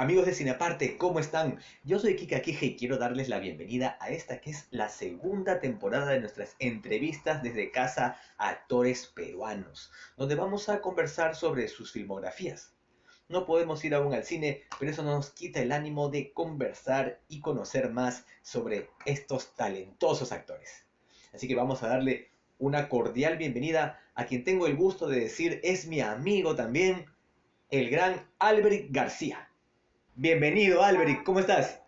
Amigos de Cineaparte, ¿cómo están? Yo soy Kika Kije y quiero darles la bienvenida a esta que es la segunda temporada de nuestras entrevistas desde casa a actores peruanos, donde vamos a conversar sobre sus filmografías. No podemos ir aún al cine, pero eso no nos quita el ánimo de conversar y conocer más sobre estos talentosos actores. Así que vamos a darle una cordial bienvenida a quien tengo el gusto de decir es mi amigo también, el gran Alberic García. Bienvenido, Alberic, ¿cómo estás?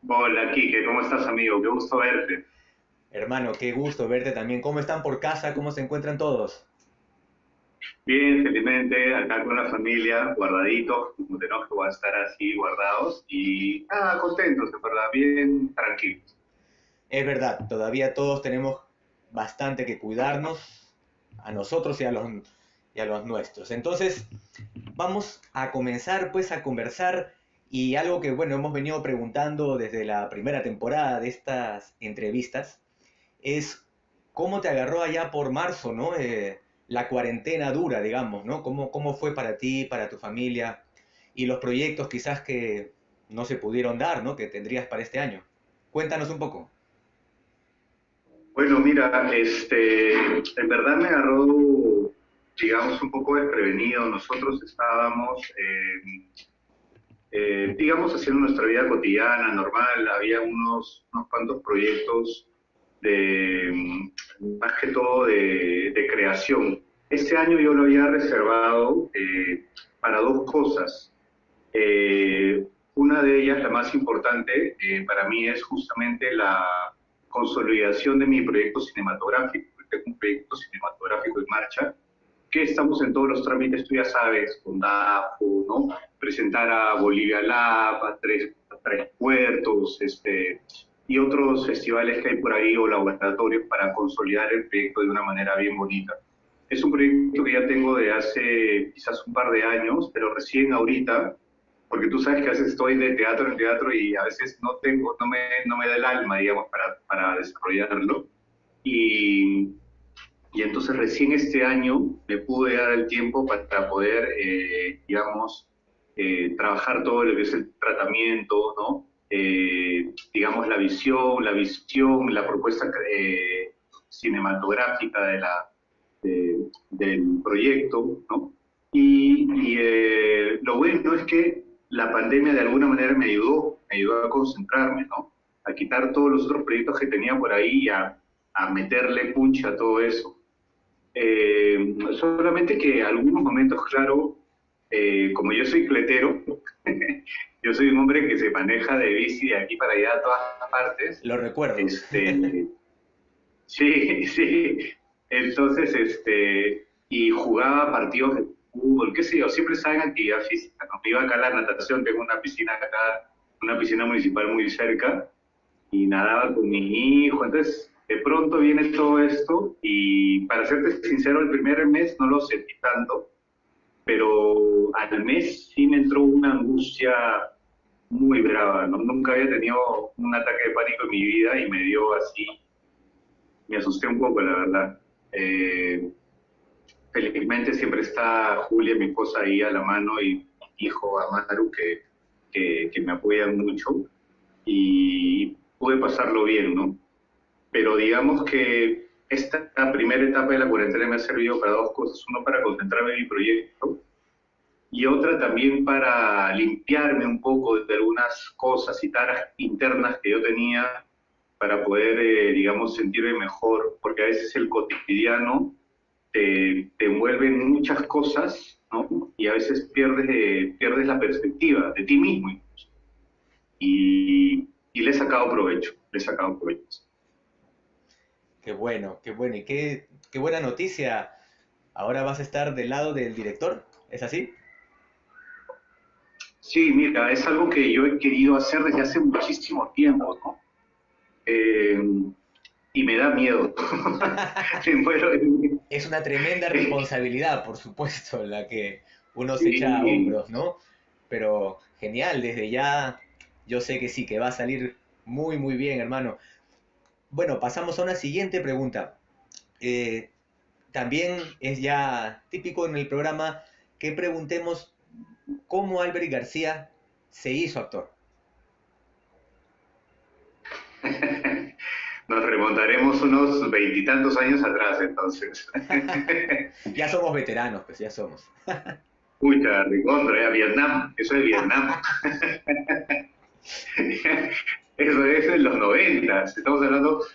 Hola, Kike, ¿cómo estás, amigo? Qué gusto verte. Hermano, qué gusto verte también. ¿Cómo están por casa? ¿Cómo se encuentran todos? Bien, felizmente, acá con la familia, guardaditos, como tenemos que estar así guardados y contentos, de verdad, bien tranquilos. Es verdad, todavía todos tenemos bastante que cuidarnos a nosotros y a los nuestros. Entonces, vamos a comenzar pues a conversar y algo que, bueno, hemos venido preguntando desde la primera temporada de estas entrevistas es cómo te agarró allá por marzo, ¿no? La cuarentena dura, digamos, ¿no? ¿Cómo fue para ti, para tu familia y los proyectos quizás que no se pudieron dar, ¿no? Que tendrías para este año. Cuéntanos un poco. Bueno, mira, en verdad me agarró, digamos, un poco desprevenido. Nosotros estábamos, digamos, haciendo nuestra vida cotidiana, normal. Había unos cuantos proyectos de, más que todo de creación. Este año yo lo había reservado para dos cosas. Una de ellas, la más importante, para mí es justamente la consolidación de mi proyecto cinematográfico. Tengo un proyecto cinematográfico en marcha que estamos en todos los trámites, tú ya sabes, con DAFO, ¿no? Presentar a Bolivia Lab, a Tres Puertos, y otros festivales que hay por ahí o laboratorios para consolidar el proyecto de una manera bien bonita. Es un proyecto que ya tengo de hace quizás un par de años, pero recién ahorita, porque tú sabes que a veces estoy de teatro en teatro y a veces no me da el alma, digamos, para desarrollarlo. Y y entonces recién este año me pude dar el tiempo para poder, digamos, trabajar todo lo que es el tratamiento, ¿no? Digamos, la propuesta cinematográfica del proyecto, ¿no? Lo bueno es que la pandemia de alguna manera me ayudó a concentrarme, ¿no? A quitar todos los otros proyectos que tenía por ahí y a meterle punch a todo eso. Solamente que algunos momentos, claro, como yo soy cletero, yo soy un hombre que se maneja de bici de aquí para allá a todas partes. Lo recuerdo. Este, sí, sí. Entonces, y jugaba partidos de fútbol, qué sé yo, siempre estaba en actividad física, ¿no? Me iba acá a la natación, tengo una piscina acá, una piscina municipal muy cerca, y nadaba con mi hijo. Entonces, de pronto viene todo esto y para serte sincero, el primer mes no lo sentí tanto, pero al mes sí me entró una angustia muy brava, ¿no? Nunca había tenido un ataque de pánico en mi vida y me dio así, me asusté un poco, la verdad. Eh, Felizmente siempre está Julia, mi esposa, ahí a la mano y mi hijo Amaru, que me apoyan mucho y pude pasarlo bien, ¿no? Pero digamos que esta primera etapa de la cuarentena me ha servido para dos cosas. Uno, para concentrarme en mi proyecto y otra también para limpiarme un poco de algunas cosas y taras internas que yo tenía para poder, digamos, sentirme mejor, porque a veces el cotidiano te envuelve en muchas cosas, ¿no? Y a veces pierdes la perspectiva de ti mismo incluso. Y le he sacado provecho, le he sacado provecho. Qué bueno, qué bueno. Y qué buena noticia. Ahora vas a estar del lado del director. ¿Es así? Sí, mira, es algo que yo he querido hacer desde hace muchísimo tiempo, ¿no? Eh, y me da miedo. Me muero de- Es una tremenda responsabilidad, por supuesto, la que uno se echa a Sí, hombros, ¿no? Pero genial, desde ya yo sé que sí, que va a salir muy, muy bien, hermano. Bueno, pasamos a una siguiente pregunta. También es ya típico en el programa que preguntemos cómo Albert García se hizo actor. Nos remontaremos unos veintitantos años atrás, entonces. Ya somos veteranos, pues ya somos. Pucha, recontra, ya Vietnam, eso es Vietnam. Eso es en los 90, estamos hablando,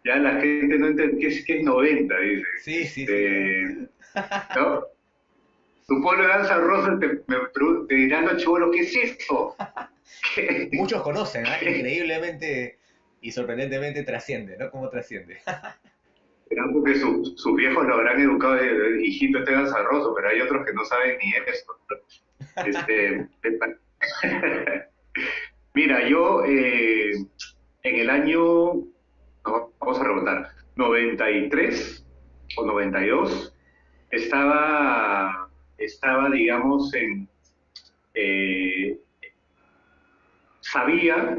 ya la gente no entiende qué es 90, dice. Sí, sí, sí. ¿No? Tu pueblo de Danza Rosa te dirán los chibolos, ¿qué es esto? ¿Qué? Muchos conocen, ¿ah? Increíblemente y sorprendentemente trasciende, ¿no? ¿Cómo trasciende? Será porque sus viejos lo habrán educado de hijito este Danza Rosa, pero hay otros que no saben ni esto. Este, mira, yo en el año, no, vamos a remontar, 93 o 92, estaba digamos, eh,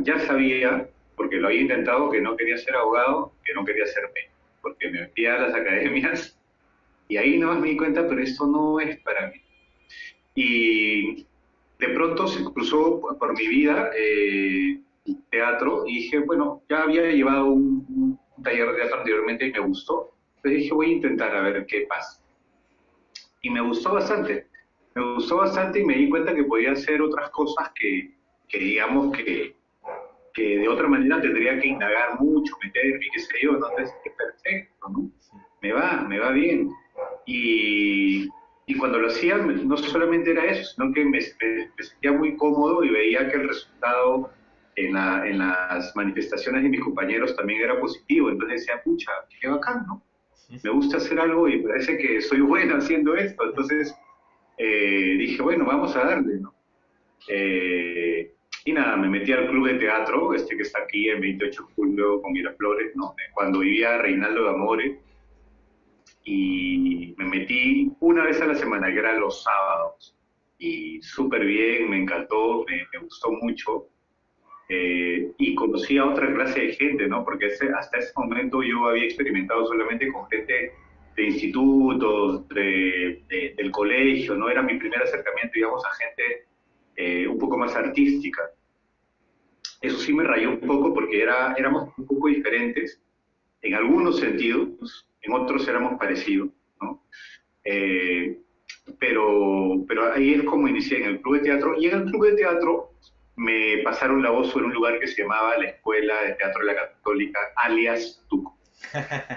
ya sabía, porque lo había intentado, que no quería ser abogado, que no quería ser médico, porque me metía a las academias y ahí nomás me di cuenta, pero esto no es para mí. Y de pronto se cruzó por mi vida teatro y dije, bueno, ya había llevado un taller de teatro anteriormente y me gustó. Entonces dije, voy a intentar a ver qué pasa. Y me gustó bastante y me di cuenta que podía hacer otras cosas que digamos que de otra manera tendría que indagar mucho, meterme, qué sé yo, ¿no? Entonces, es perfecto, ¿no? Me va bien. Y, y cuando lo hacía, no solamente era eso, sino que me sentía muy cómodo y veía que el resultado en las manifestaciones de mis compañeros también era positivo. Entonces decía, pucha, qué bacán, ¿no? Me gusta hacer algo y parece que soy bueno haciendo esto. Entonces dije, bueno, vamos a darle, ¿no? Y nada, me metí al club de teatro, este que está aquí en 28 de julio con Miraflores, ¿no? Cuando vivía Reinaldo de Amore, y me metí una vez a la semana, que eran los sábados. Y súper bien, me encantó, me gustó mucho. Y conocí a otra clase de gente, ¿no? Porque hasta ese momento yo había experimentado solamente con gente de institutos, del colegio, ¿no? Era mi primer acercamiento, digamos, a gente un poco más artística. Eso sí me rayó un poco porque éramos un poco diferentes en algunos sentidos, en otros éramos parecidos, ¿no? Eh, pero ahí es como inicié en el club de teatro, y en el club de teatro me pasaron la voz sobre un lugar que se llamaba la Escuela de Teatro de la Católica, alias TUC.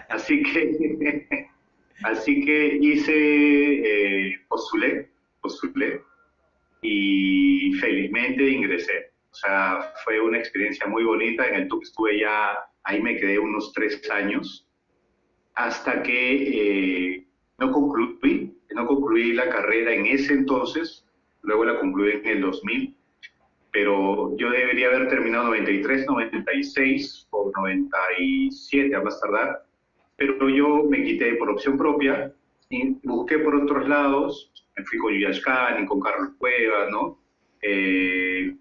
Así que, así que postulé, y felizmente ingresé. O sea, fue una experiencia muy bonita. En el TUC estuve ya, ahí me quedé unos 3 años, hasta que no concluí la carrera en ese entonces, luego la concluí en el 2000, pero yo debería haber terminado 93, 96 o 97 a más tardar, pero yo me quité por opción propia y busqué por otros lados, me fui con Yuyashkani, con Carlos Cuevas, ¿no?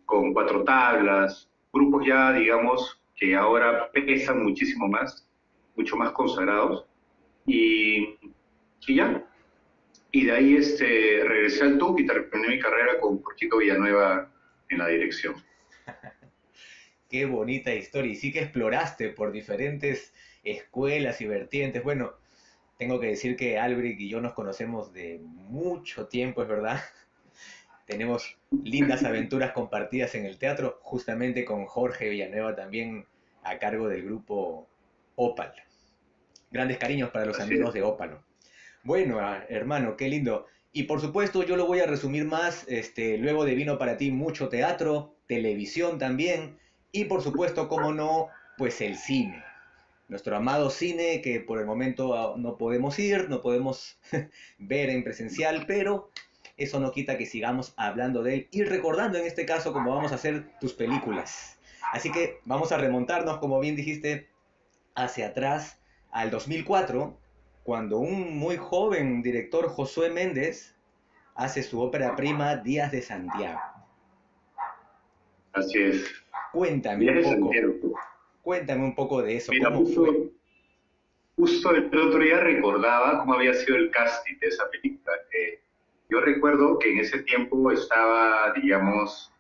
Con Cuatro Tablas, grupos ya, digamos, que ahora pesan muchísimo más, mucho más consagrados, y, y ya. Y de ahí regresé al TUC y terminé mi carrera con Jorgito Villanueva en la dirección. Qué bonita historia. Y sí que exploraste por diferentes escuelas y vertientes. Bueno, tengo que decir que Albrecht y yo nos conocemos de mucho tiempo, es verdad. Tenemos lindas aventuras compartidas en el teatro, justamente con Jorge Villanueva también a cargo del grupo Opal. Grandes cariños para los Así amigos es. de Ópalo. Bueno, hermano, qué lindo. Y por supuesto, yo lo voy a resumir más. Luego de Vino para ti, mucho teatro, televisión también. Y por supuesto, cómo no, pues el cine. Nuestro amado cine que por el momento no podemos ir, no podemos ver en presencial, pero eso no quita que sigamos hablando de él y recordando en este caso como vamos a hacer tus películas. Así que vamos a remontarnos, como bien dijiste, hacia atrás al 2004, cuando un muy joven director, Josué Méndez, hace su ópera prima Días de Santiago. Así es. Cuéntame un Viaje poco, Santiago. cuéntame un poco de eso, Mira, ¿cómo fue? justo el otro día recordaba cómo había sido el casting de esa película. yo recuerdo que en ese tiempo estaba, digamos,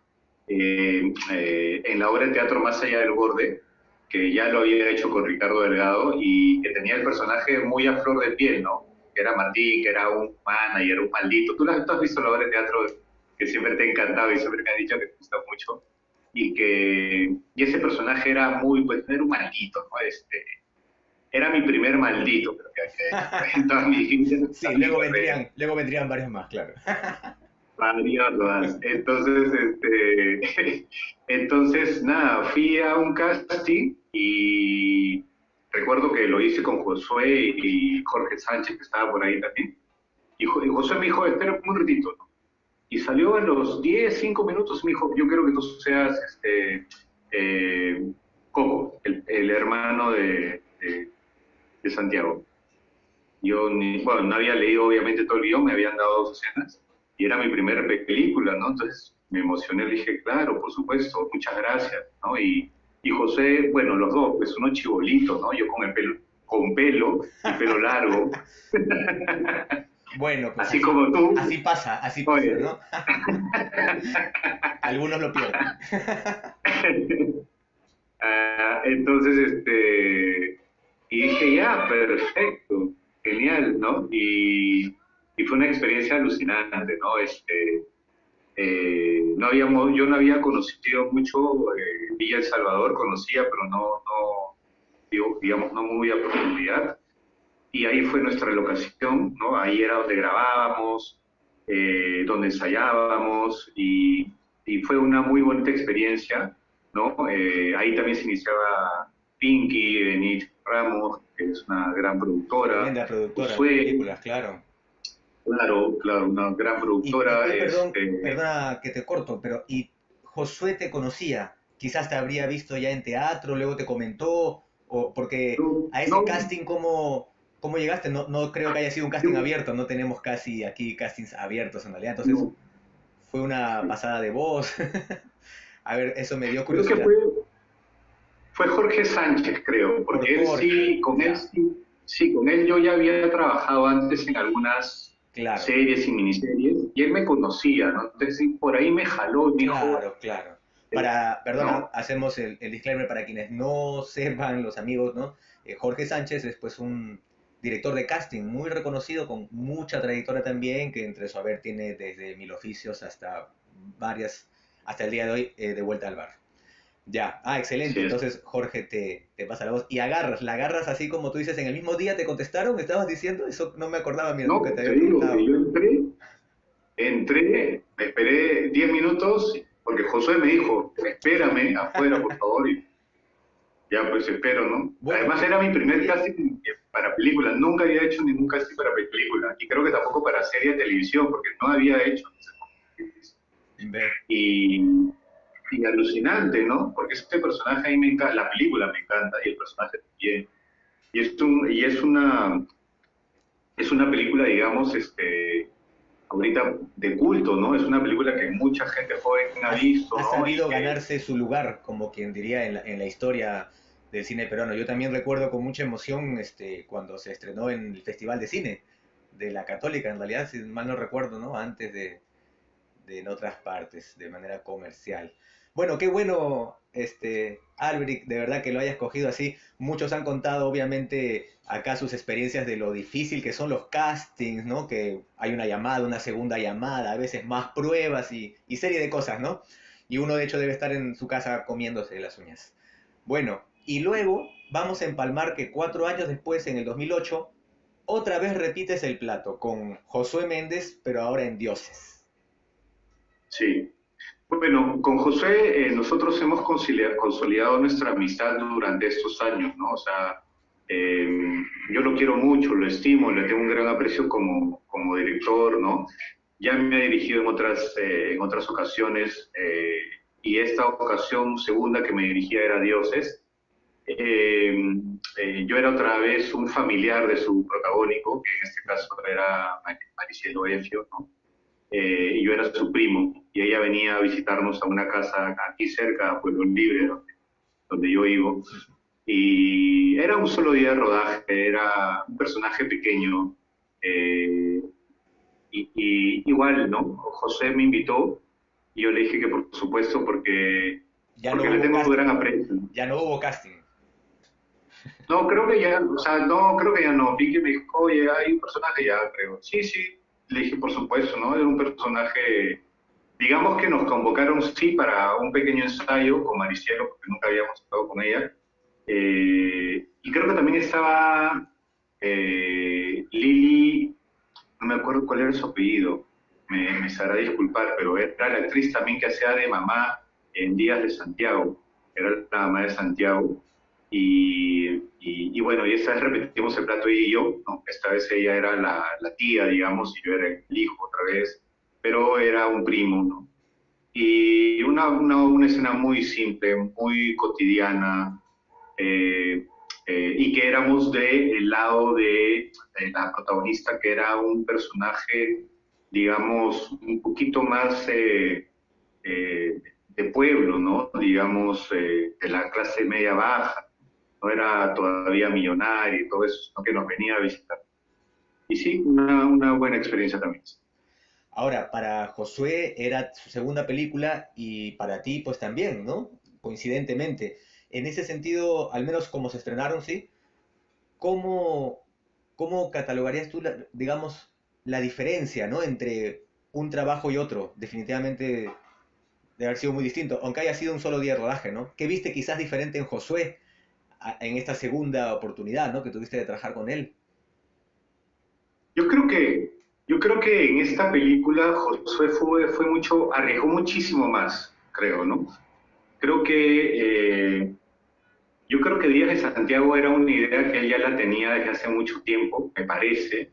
en la obra de teatro Más allá del borde, que ya lo había hecho con Ricardo Delgado y que tenía el personaje muy a flor de piel, ¿no? Que era Martín, que era un manager, un maldito. Tú has visto la obra de teatro que siempre te ha encantado y siempre me has dicho que te gusta mucho. Y ese personaje era muy, pues, era un maldito, ¿no? Era mi primer maldito, creo que en toda Sí, mi carrera. luego vendrían varios más, claro. Varias más. Entonces, entonces, nada, fui a un casting y recuerdo que lo hice con Josué y Jorge Sánchez, que estaba por ahí también. Y Josué me dijo, espera un ratito, ¿no? Y salió a los 10 5 minutos, me dijo, yo quiero que tú seas Coco, el hermano de Santiago. Yo bueno, no había leído obviamente todo el guión, me habían dado 2 escenas y era mi primera película, ¿no? Entonces me emocioné, le dije, claro, por supuesto, muchas gracias, ¿no? Y José, bueno, los dos, pues uno chibolito, ¿no? Yo con el pelo, con pelo y pelo largo, Bueno, pues así como tú, así pasa, oye. ¿no? Algunos lo pierden. Entonces, y dije, ya, perfecto, genial, ¿no? Y fue una experiencia alucinante, ¿no? No habíamos, yo no había conocido mucho Villa El Salvador, conocía, pero digamos, no muy a profundidad. Y ahí fue nuestra locación, ¿no? Ahí era donde grabábamos, donde ensayábamos, y fue una muy bonita experiencia, ¿no? Ahí también se iniciaba Pinky, Benit Ramos, que es una gran productora, Tremenda productora de Josué, películas, claro. claro, claro, una gran Y productora, tú, perdona que te corto, pero ¿y Josué te conocía? Quizás te habría visto ya en teatro, luego te comentó, o porque no, a ese no, casting, ¿cómo llegaste? No, no creo que haya sido un casting yo, abierto, no tenemos casi aquí castings abiertos en realidad, entonces no, fue una pasada de voz. A ver, eso me dio creo que curiosidad. fue Jorge Sánchez, creo, Por porque él Jorge, sí, con él ya, sí, sí, con él yo ya había trabajado antes en algunas claro. series y miniseries, y él me conocía, ¿no? Entonces sí, por ahí me jaló y me dijo, Claro, claro. eh, Perdona, ¿no? hacemos el disclaimer para quienes no sepan, los amigos, ¿no? Jorge Sánchez es pues un director de casting muy reconocido, con mucha trayectoria también, que entre su haber tiene desde Mil Oficios hasta varias, hasta el día de hoy, de vuelta al bar. Ya, excelente. Sí, Entonces Jorge te pasa la voz y la agarras así como tú dices, en el mismo día te contestaron, ¿me estabas diciendo? Eso no me acordaba, mira, nunca no, te te había digo que preguntado. yo entré, me esperé 10 minutos, porque Josué me dijo, espérame afuera, por favor, y ya pues espero, ¿no? Bueno, Además era mi qué primer bien. casting para película, nunca había hecho ningún casting para película, y creo que tampoco para serie de televisión, porque no había hecho. Ve. Y, y alucinante, ¿no? Porque este personaje ahí me encanta, la película me encanta, y el personaje también. Y es una película, digamos, ahorita de culto, ¿no? Es una película que mucha gente joven ha visto, Ha ¿no? Y sabido que, ganarse su lugar, como quien diría, en la historia del cine peruano. Yo también recuerdo con mucha emoción cuando se estrenó en el Festival de Cine de la Católica, en realidad, si mal no recuerdo, ¿no? Antes de en otras partes, de manera comercial. Bueno, qué bueno, Alberic, de verdad que lo hayas cogido así. Muchos han contado, obviamente, acá sus experiencias de lo difícil que son los castings, ¿no? Que hay una llamada, una segunda llamada, a veces más pruebas y serie de cosas, ¿no? Y uno, de hecho, debe estar en su casa comiéndose las uñas. Bueno, y luego vamos a empalmar que 4 años después, en el 2008, otra vez repites el plato con Josué Méndez, pero ahora en Dioses. sí. Bueno, con José nosotros hemos consolidado nuestra amistad durante estos años, ¿no? O sea, yo lo quiero mucho, lo estimo, le tengo un gran aprecio como director, ¿no? Ya me ha dirigido en otras ocasiones, y esta ocasión segunda que me dirigía era Dioses. Eh, yo era otra vez un familiar de su protagónico, que en este caso era Maricielo Efio, ¿no? Y yo era su primo, y ella venía a visitarnos a una casa aquí cerca, a Pueblo Libre, donde yo vivo, y era un solo día de rodaje, era un personaje pequeño, eh, igual, ¿no? José me invitó y yo le dije que por supuesto Ya no porque le hubo tengo casting, gran aprecio. ya no hubo casting. No, creo que ya, o sea, no, creo que ya no. Vi que me dijo, oye, hay un personaje ya, creo. Sí, sí, le dije, por supuesto, ¿no? Era un personaje, digamos que nos convocaron, sí, para un pequeño ensayo con Maricielo, porque nunca habíamos estado con ella. Y creo que también estaba Lili, no me acuerdo cuál era su apellido, me sabrá disculpar, pero era la actriz también que hacía de mamá en Días de Santiago, era la mamá de Santiago. Y bueno, y esta vez repetimos el plato ella y yo, ¿no? Esta vez ella era la tía, digamos, y yo era el hijo otra vez, pero era un primo, ¿no? Y una escena muy simple, muy cotidiana, eh, y que éramos del lado de la protagonista, que era un personaje, digamos, un poquito más de pueblo, ¿no? Digamos, de la clase media baja, no era todavía millonario y todo eso, sino que nos venía a visitar. Y sí, una buena experiencia también. Ahora, para Josué era su segunda película y para ti pues también, ¿no? Coincidentemente. En ese sentido, al menos como se estrenaron, sí, ¿cómo, cómo catalogarías tú, digamos, la diferencia, ¿no? Entre un trabajo y otro? Definitivamente de haber sido muy distinto, aunque haya sido un solo día de rodaje, ¿no? ¿Qué viste quizás diferente en Josué en esta segunda oportunidad, ¿no? Que tuviste de trabajar con él. Yo creo que, yo creo que en esta película Josué fue mucho, arriesgó muchísimo más, creo, ¿no? Creo que yo creo que Díaz de Santiago era una idea que él ya la tenía desde hace mucho tiempo, me parece,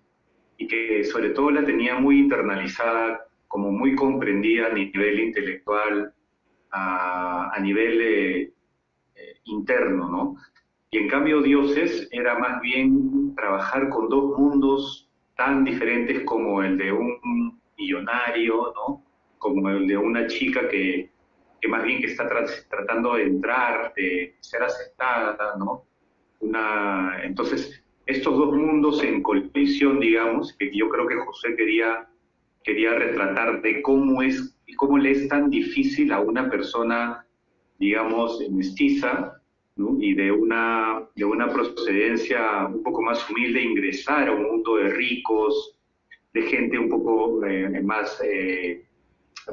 y que sobre todo la tenía muy internalizada, como muy comprendida a nivel intelectual, a nivel interno, ¿no? Y en cambio Dioses era más bien trabajar con dos mundos tan diferentes como el de un millonario, ¿no? Como el de una chica que más bien que está tratando de entrar, de ser aceptada, ¿no? Entonces, estos dos mundos en colisión, digamos, que yo creo que José quería retratar de cómo es y cómo le es tan difícil a una persona, digamos, mestiza, ¿no? Y de una procedencia un poco más humilde ingresar a un mundo de ricos, de gente un poco más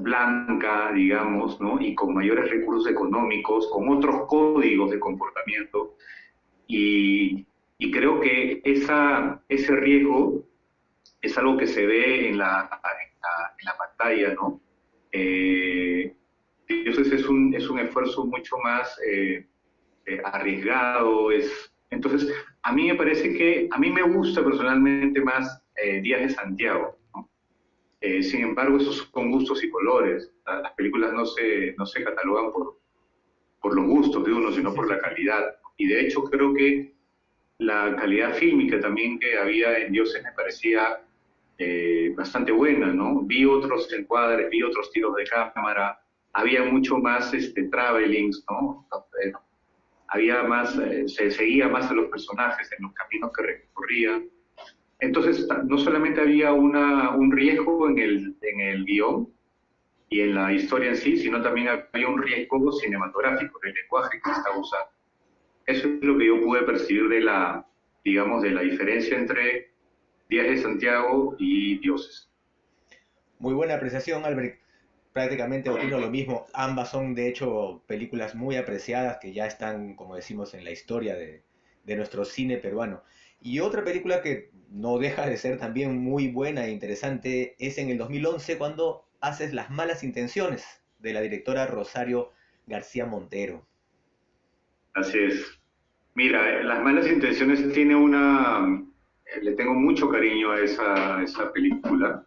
blanca, digamos, ¿no? Y con mayores recursos económicos, con otros códigos de comportamiento. Y creo que ese riesgo es algo que se ve en la pantalla, ¿no? Eh, entonces es un esfuerzo mucho más arriesgado. Entonces, a mí me parece que, a mí me gusta personalmente más Días de Santiago, ¿no? Sin embargo, esos son gustos y colores. Las películas no se catalogan por los gustos de uno, sino por la calidad. Y de hecho creo que la calidad fílmica también que había en Dioses me parecía bastante buena, ¿no? Vi otros encuadres, vi otros tiros de cámara, había mucho más travelings, ¿no? Había más, se seguía más a los personajes en los caminos que recorrían. Entonces, no solamente había un riesgo en el guión y en la historia en sí, sino también había un riesgo cinematográfico del lenguaje que se estaba usando. Eso es lo que yo pude percibir digamos, de la diferencia entre Días de Santiago y Dioses. Muy buena apreciación, Albert. Prácticamente opino lo mismo. Ambas son, de hecho, películas muy apreciadas que ya están, como decimos, en la historia de nuestro cine peruano. Y otra película que no deja de ser también muy buena e interesante es en el 2011 cuando haces Las malas intenciones de la directora Rosario García Montero. Así es. Mira, Las malas intenciones le tengo mucho cariño a esa película.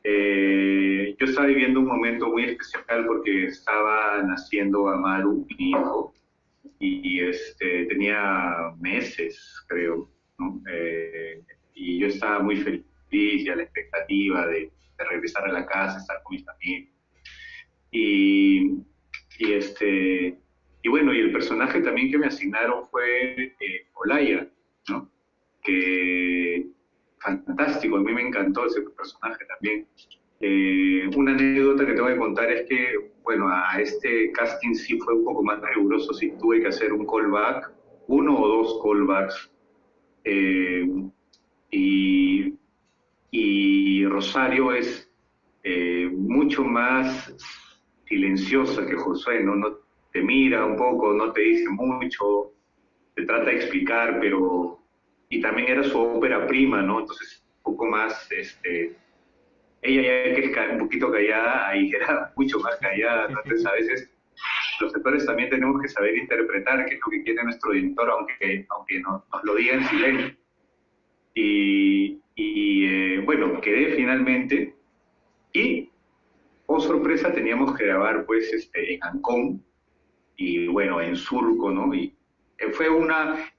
Yo estaba viviendo un momento muy especial porque estaba naciendo Amaru, mi hijo, y tenía meses, creo, ¿no? Y yo estaba muy feliz y a la expectativa de regresar a la casa, estar con mis amigos. Y, y bueno, y el personaje también que me asignaron fue Olaya, ¿no? Que fantástico, a mí me encantó ese personaje también. Una anécdota que tengo que contar es que, bueno, a este casting sí fue un poco más riguroso, sí tuve que hacer un callback, uno o dos callbacks, eh, y, y Rosario es mucho más silenciosa que Josué, ¿no? No te mira un poco, no te dice mucho, te trata de explicar, pero... Y también era su ópera prima, ¿no? Entonces, un poco más, ella ya que es un poquito callada, ahí era mucho más callada. Entonces, a veces los actores también tenemos que saber interpretar qué es lo que quiere nuestro director, aunque no, nos lo diga en silencio. Bueno, quedé finalmente y, oh sorpresa, teníamos que grabar pues en Ancón y bueno, en Surco, ¿no? Y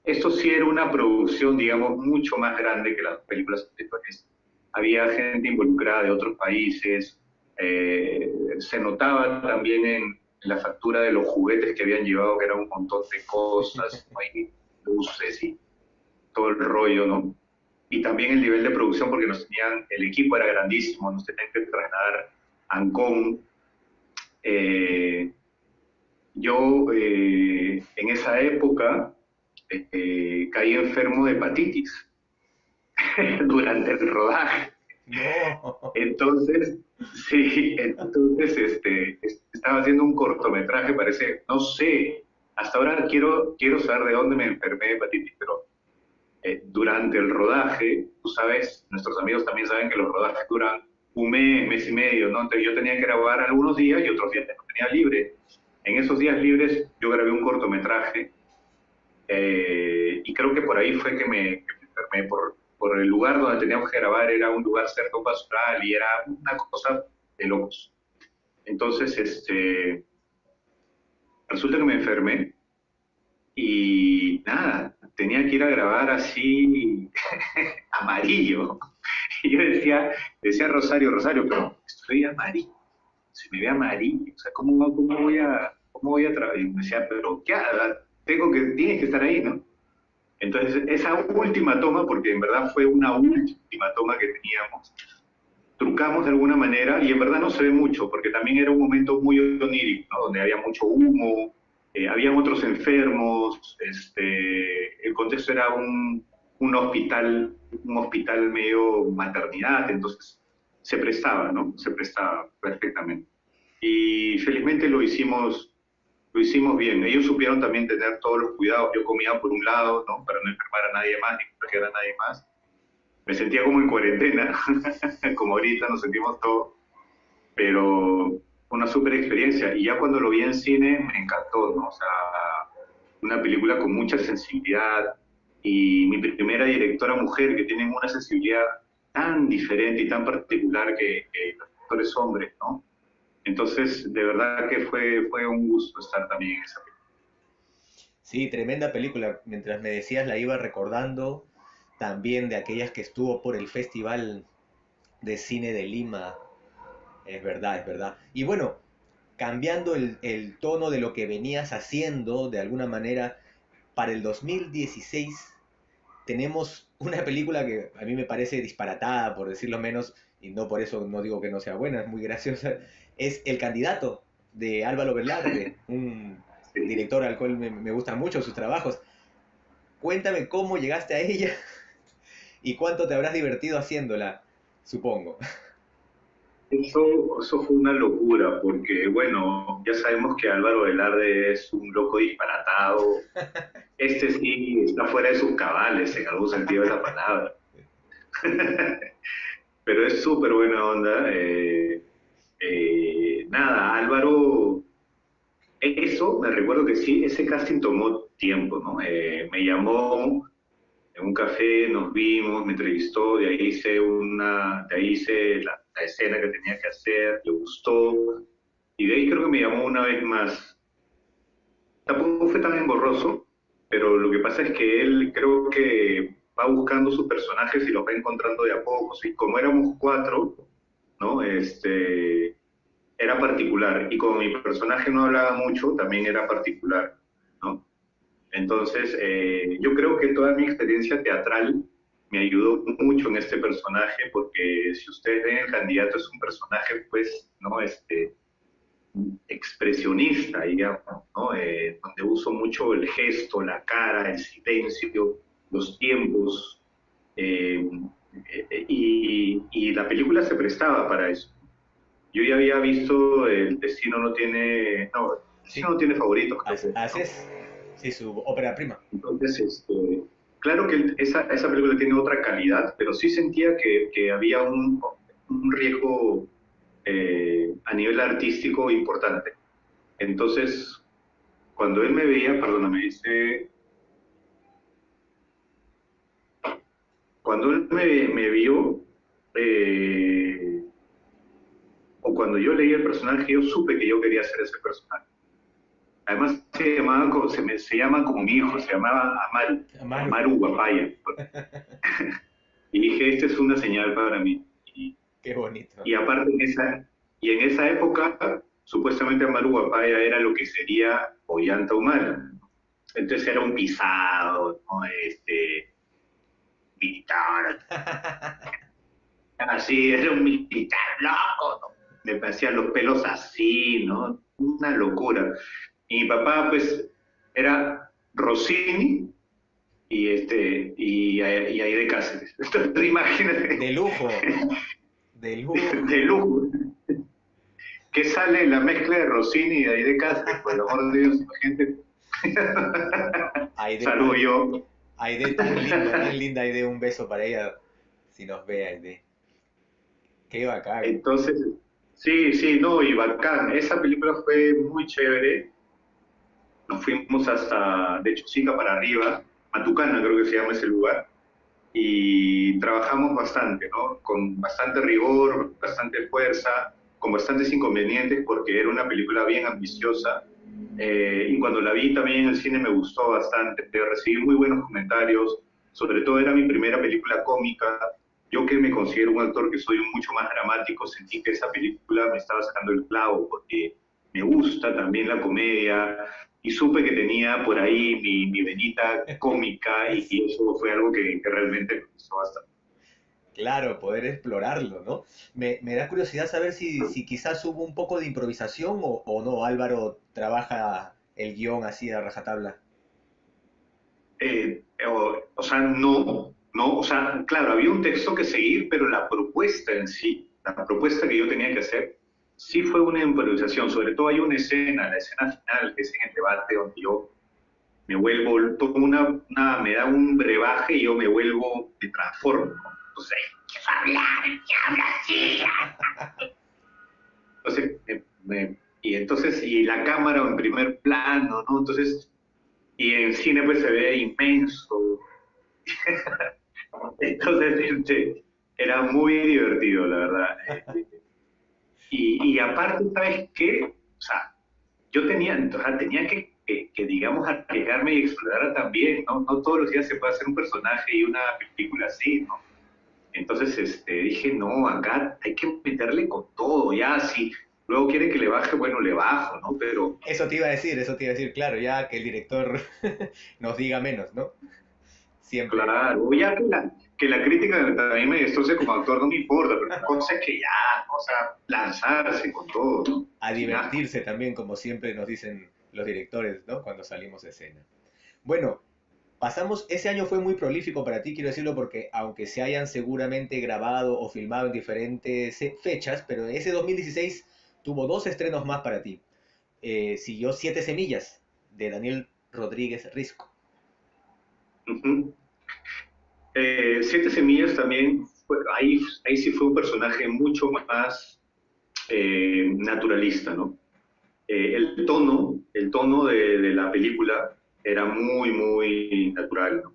esto sí era una producción, digamos, mucho más grande que las películas anteriores. Había gente involucrada de otros países, se notaba también en la factura de los juguetes que habían llevado, que era un montón de cosas, ¿no? Y luces y todo el rollo, ¿no? Y también el nivel de producción, porque el equipo era grandísimo, nos tenían que trasladar a Ancón. Eh, yo en esa época caí enfermo de hepatitis durante el rodaje. No. Entonces, sí, entonces estaba haciendo un cortometraje, parece, no sé, hasta ahora quiero saber de dónde me enfermé de hepatitis, pero durante el rodaje, tú sabes, nuestros amigos también saben que los rodajes duran un mes, mes y medio, ¿no? Entonces yo tenía que grabar algunos días y otros días no tenía libre. En esos días libres yo grabé un cortometraje y creo que por ahí fue que me enfermé, por el lugar donde teníamos que grabar, era un lugar cerca de un basural y era una cosa de locos. Entonces, resulta que me enfermé y nada, tenía que ir a grabar así amarillo. Y yo decía Rosario, Rosario, pero estoy amarillo, se me ve amarillo, o sea, cómo voy a trabajar? Y me decía, pero ¿qué? Tienes que estar ahí, ¿no? Entonces, esa última toma, porque en verdad fue una última toma que teníamos, trucamos de alguna manera y en verdad no se ve mucho, porque también era un momento muy onírico, ¿no? Donde había mucho humo, habían otros enfermos, el contexto era un hospital medio maternidad, entonces se prestaba, ¿no? Se prestaba perfectamente. Y felizmente lo hicimos bien. Ellos supieron también tener todos los cuidados. Yo comía por un lado, ¿no? Para no enfermar a nadie más, ni contagiar a nadie más. Me sentía como en cuarentena, como ahorita nos sentimos todos, pero una súper experiencia. Y ya cuando lo vi en cine me encantó, ¿no? O sea, una película con mucha sensibilidad y mi primera directora mujer que tiene una sensibilidad tan diferente y tan particular que los actores hombres, ¿no? Entonces, de verdad que fue un gusto estar también en esa película. Sí, tremenda película. Mientras me decías la iba recordando también de aquellas que estuvo por el Festival de Cine de Lima. Es verdad, es verdad. Y bueno, cambiando el tono de lo que venías haciendo, de alguna manera, para el 2016 tenemos una película que a mí me parece disparatada, por decirlo menos, y no por eso no digo que no sea buena, es muy graciosa, es El Candidato de Álvaro Velarde, un Sí. director al cual me gustan mucho sus trabajos. Cuéntame cómo llegaste a ella y cuánto te habrás divertido haciéndola, supongo. Eso fue una locura, porque bueno, ya sabemos que Álvaro Velarde es un loco disparatado. Este sí está fuera de sus cabales, en algún sentido de la palabra. Pero es súper buena onda. Nada, Álvaro, eso me recuerdo que sí, ese casting tomó tiempo, ¿no? Me llamó en un café, nos vimos, me entrevistó, de ahí hice la escena que tenía que hacer, le gustó, y de ahí creo que me llamó una vez más. Tampoco fue tan engorroso, pero lo que pasa es que él creo que va buscando sus personajes y los va encontrando de a poco, y como éramos cuatro, ¿no? Era particular, y como mi personaje no hablaba mucho, también era particular, ¿no? Entonces, yo creo que toda mi experiencia teatral me ayudó mucho en este personaje, porque si ustedes ven, el candidato es un personaje, pues, ¿no? Expresionista, digamos, ¿no? Donde uso mucho el gesto, la cara, el silencio, los tiempos, eh, y la película se prestaba para eso. Yo ya había visto El destino no tiene, no, El destino Sí, no tiene favoritos, creo así, que, así ¿no? es. Sí, su ópera prima. Entonces, claro que esa película tiene otra calidad, pero sí sentía que había un riesgo a nivel artístico importante. Entonces, cuando él me veía, perdóname, cuando él me vio, eh, o cuando yo leí el personaje, yo supe que yo quería ser ese personaje. Además, se llama como mi hijo, se llamaba Amaru, Amaru, Amaru Guapaya. Y dije, esta es una señal para mí. qué bonito. Y aparte, en esa época, supuestamente Amaru Guapaya era lo que sería Ollanta Humala. Entonces era un pisado, ¿no? Militar, así, era un militar loco, ¿no? Me hacían los pelos así, ¿no? Una locura. Y mi papá, pues, era Rossini y Aide Cáceres. Entonces, De imagínate, lujo, de de lujo. lujo. ¿Qué sale la mezcla de Rossini y de Aide Cáceres? Por el amor de Dios, imagínate. Aide Salud tan, yo. Aide tan linda Aide, un beso para ella si nos ve Aide. Qué bacán. Entonces, sí, sí, no, y bacán. Esa película fue muy chévere. Nos fuimos hasta, de Chosica para arriba, Matucana creo que se llama ese lugar, y trabajamos bastante, ¿no? Con bastante rigor, bastante fuerza, con bastantes inconvenientes, porque era una película bien ambiciosa. Y cuando la vi también en el cine me gustó bastante, recibí muy buenos comentarios, sobre todo era mi primera película cómica. Yo que me considero un actor que soy mucho más dramático, sentí que esa película me estaba sacando el clavo, porque me gusta también la comedia, y supe que tenía por ahí mi venita cómica, y eso fue algo que realmente me gustó bastante. Claro, poder explorarlo, ¿no? Me da curiosidad saber si quizás hubo un poco de improvisación o no, Álvaro trabaja el guión así a rajatabla. O sea, no, no, o sea, claro, había un texto que seguir, pero la propuesta en sí, la propuesta que yo tenía que hacer, sí fue una improvisación. Sobre todo hay una escena, la escena final, que es en el debate donde yo me vuelvo, tomo me da un brebaje y yo me vuelvo, me transformo, ¿no? Entonces, empiezo a hablar, y habla así. Entonces, y entonces, y la cámara en primer plano, ¿no? Entonces, y en cine pues se ve inmenso. Entonces, era muy divertido, la verdad. Y aparte, ¿sabes qué? O sea, yo tenía, o sea, tenía que, digamos, arriesgarme y explorar también, ¿no? No todos los días se puede hacer un personaje y una película así, ¿no? Entonces, dije, no, acá hay que meterle con todo, ya, si luego quiere que le baje, bueno, le bajo, ¿no? Pero, Eso te iba a decir, claro, ya que el director nos diga menos, ¿no? Siempre claro, ya que la crítica también me destroce como actor no me importa, pero la cosa es que ya, o sea, lanzarse con todo, ¿no? a Sin asco. divertirse también, como siempre nos dicen los directores, ¿no? Cuando salimos de escena. Bueno, pasamos, ese año fue muy prolífico para ti, quiero decirlo, porque aunque se hayan seguramente grabado o filmado en diferentes fechas, pero ese 2016 tuvo dos estrenos más para ti. Siguió Siete Semillas, de Daniel Rodríguez Risco. Ujú. Siete Semillas también, ahí sí fue un personaje mucho más naturalista, ¿no? El tono de la película era muy, muy natural, ¿no?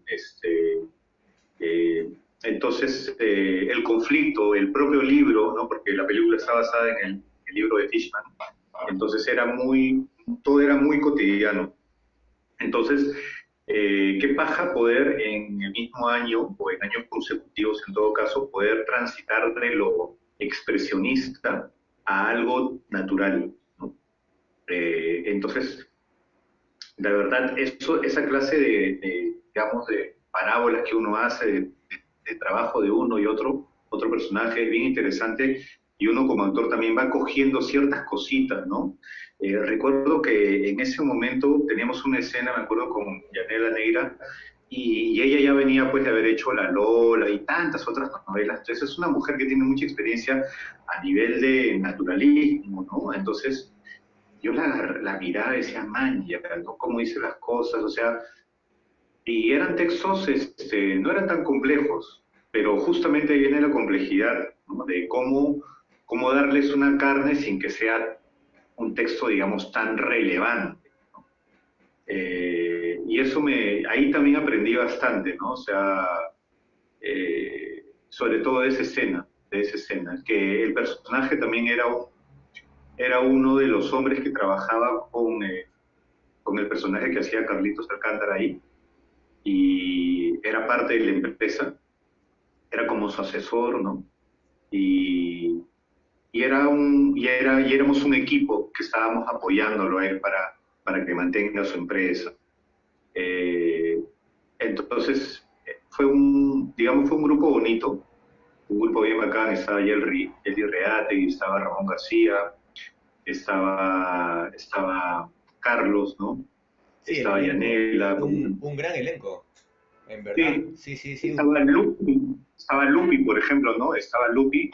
Eh, entonces, el conflicto, el propio libro, ¿no? Porque la película está basada en el libro de Fishman, entonces todo era muy cotidiano. Entonces, qué paja poder en el mismo año o en años consecutivos, en todo caso, poder transitar de lo expresionista a algo natural, ¿no? Entonces, la verdad, esa clase digamos, de parábolas que uno hace, de de trabajo de uno y otro personaje, es bien interesante, y uno como actor también va cogiendo ciertas cositas, ¿no? Recuerdo que en ese momento teníamos una escena, me acuerdo, con Yanela Neira, y ella ya venía pues de haber hecho La Lola y tantas otras novelas, entonces es una mujer que tiene mucha experiencia a nivel de naturalismo, ¿no? Entonces yo la miraba y decía, man, ya, ¿no? Cómo dice las cosas, o sea, y eran textos, no eran tan complejos, pero justamente ahí viene la complejidad, ¿no? De cómo darles una carne sin que sea un texto, digamos, tan relevante. Y eso ahí también aprendí bastante, ¿no? O sea, sobre todo de esa escena, que el personaje también era uno de los hombres que trabajaba con el personaje que hacía Carlitos Alcántara ahí, y era parte de la empresa, era como su asesor, ¿no? Y, y éramos un equipo que estábamos apoyándolo a él para que mantenga su empresa. Eh, entonces, digamos, fue un grupo bonito, un grupo bien bacán. Estaba Yeldi Reate, estaba Ramón García, estaba Carlos, ¿no? Sí, el Estaba elenco, Yanela. un gran elenco, en verdad. Sí, Sí, sí, sí. estaba Lupi, por ejemplo, ¿no? Estaba Lupi,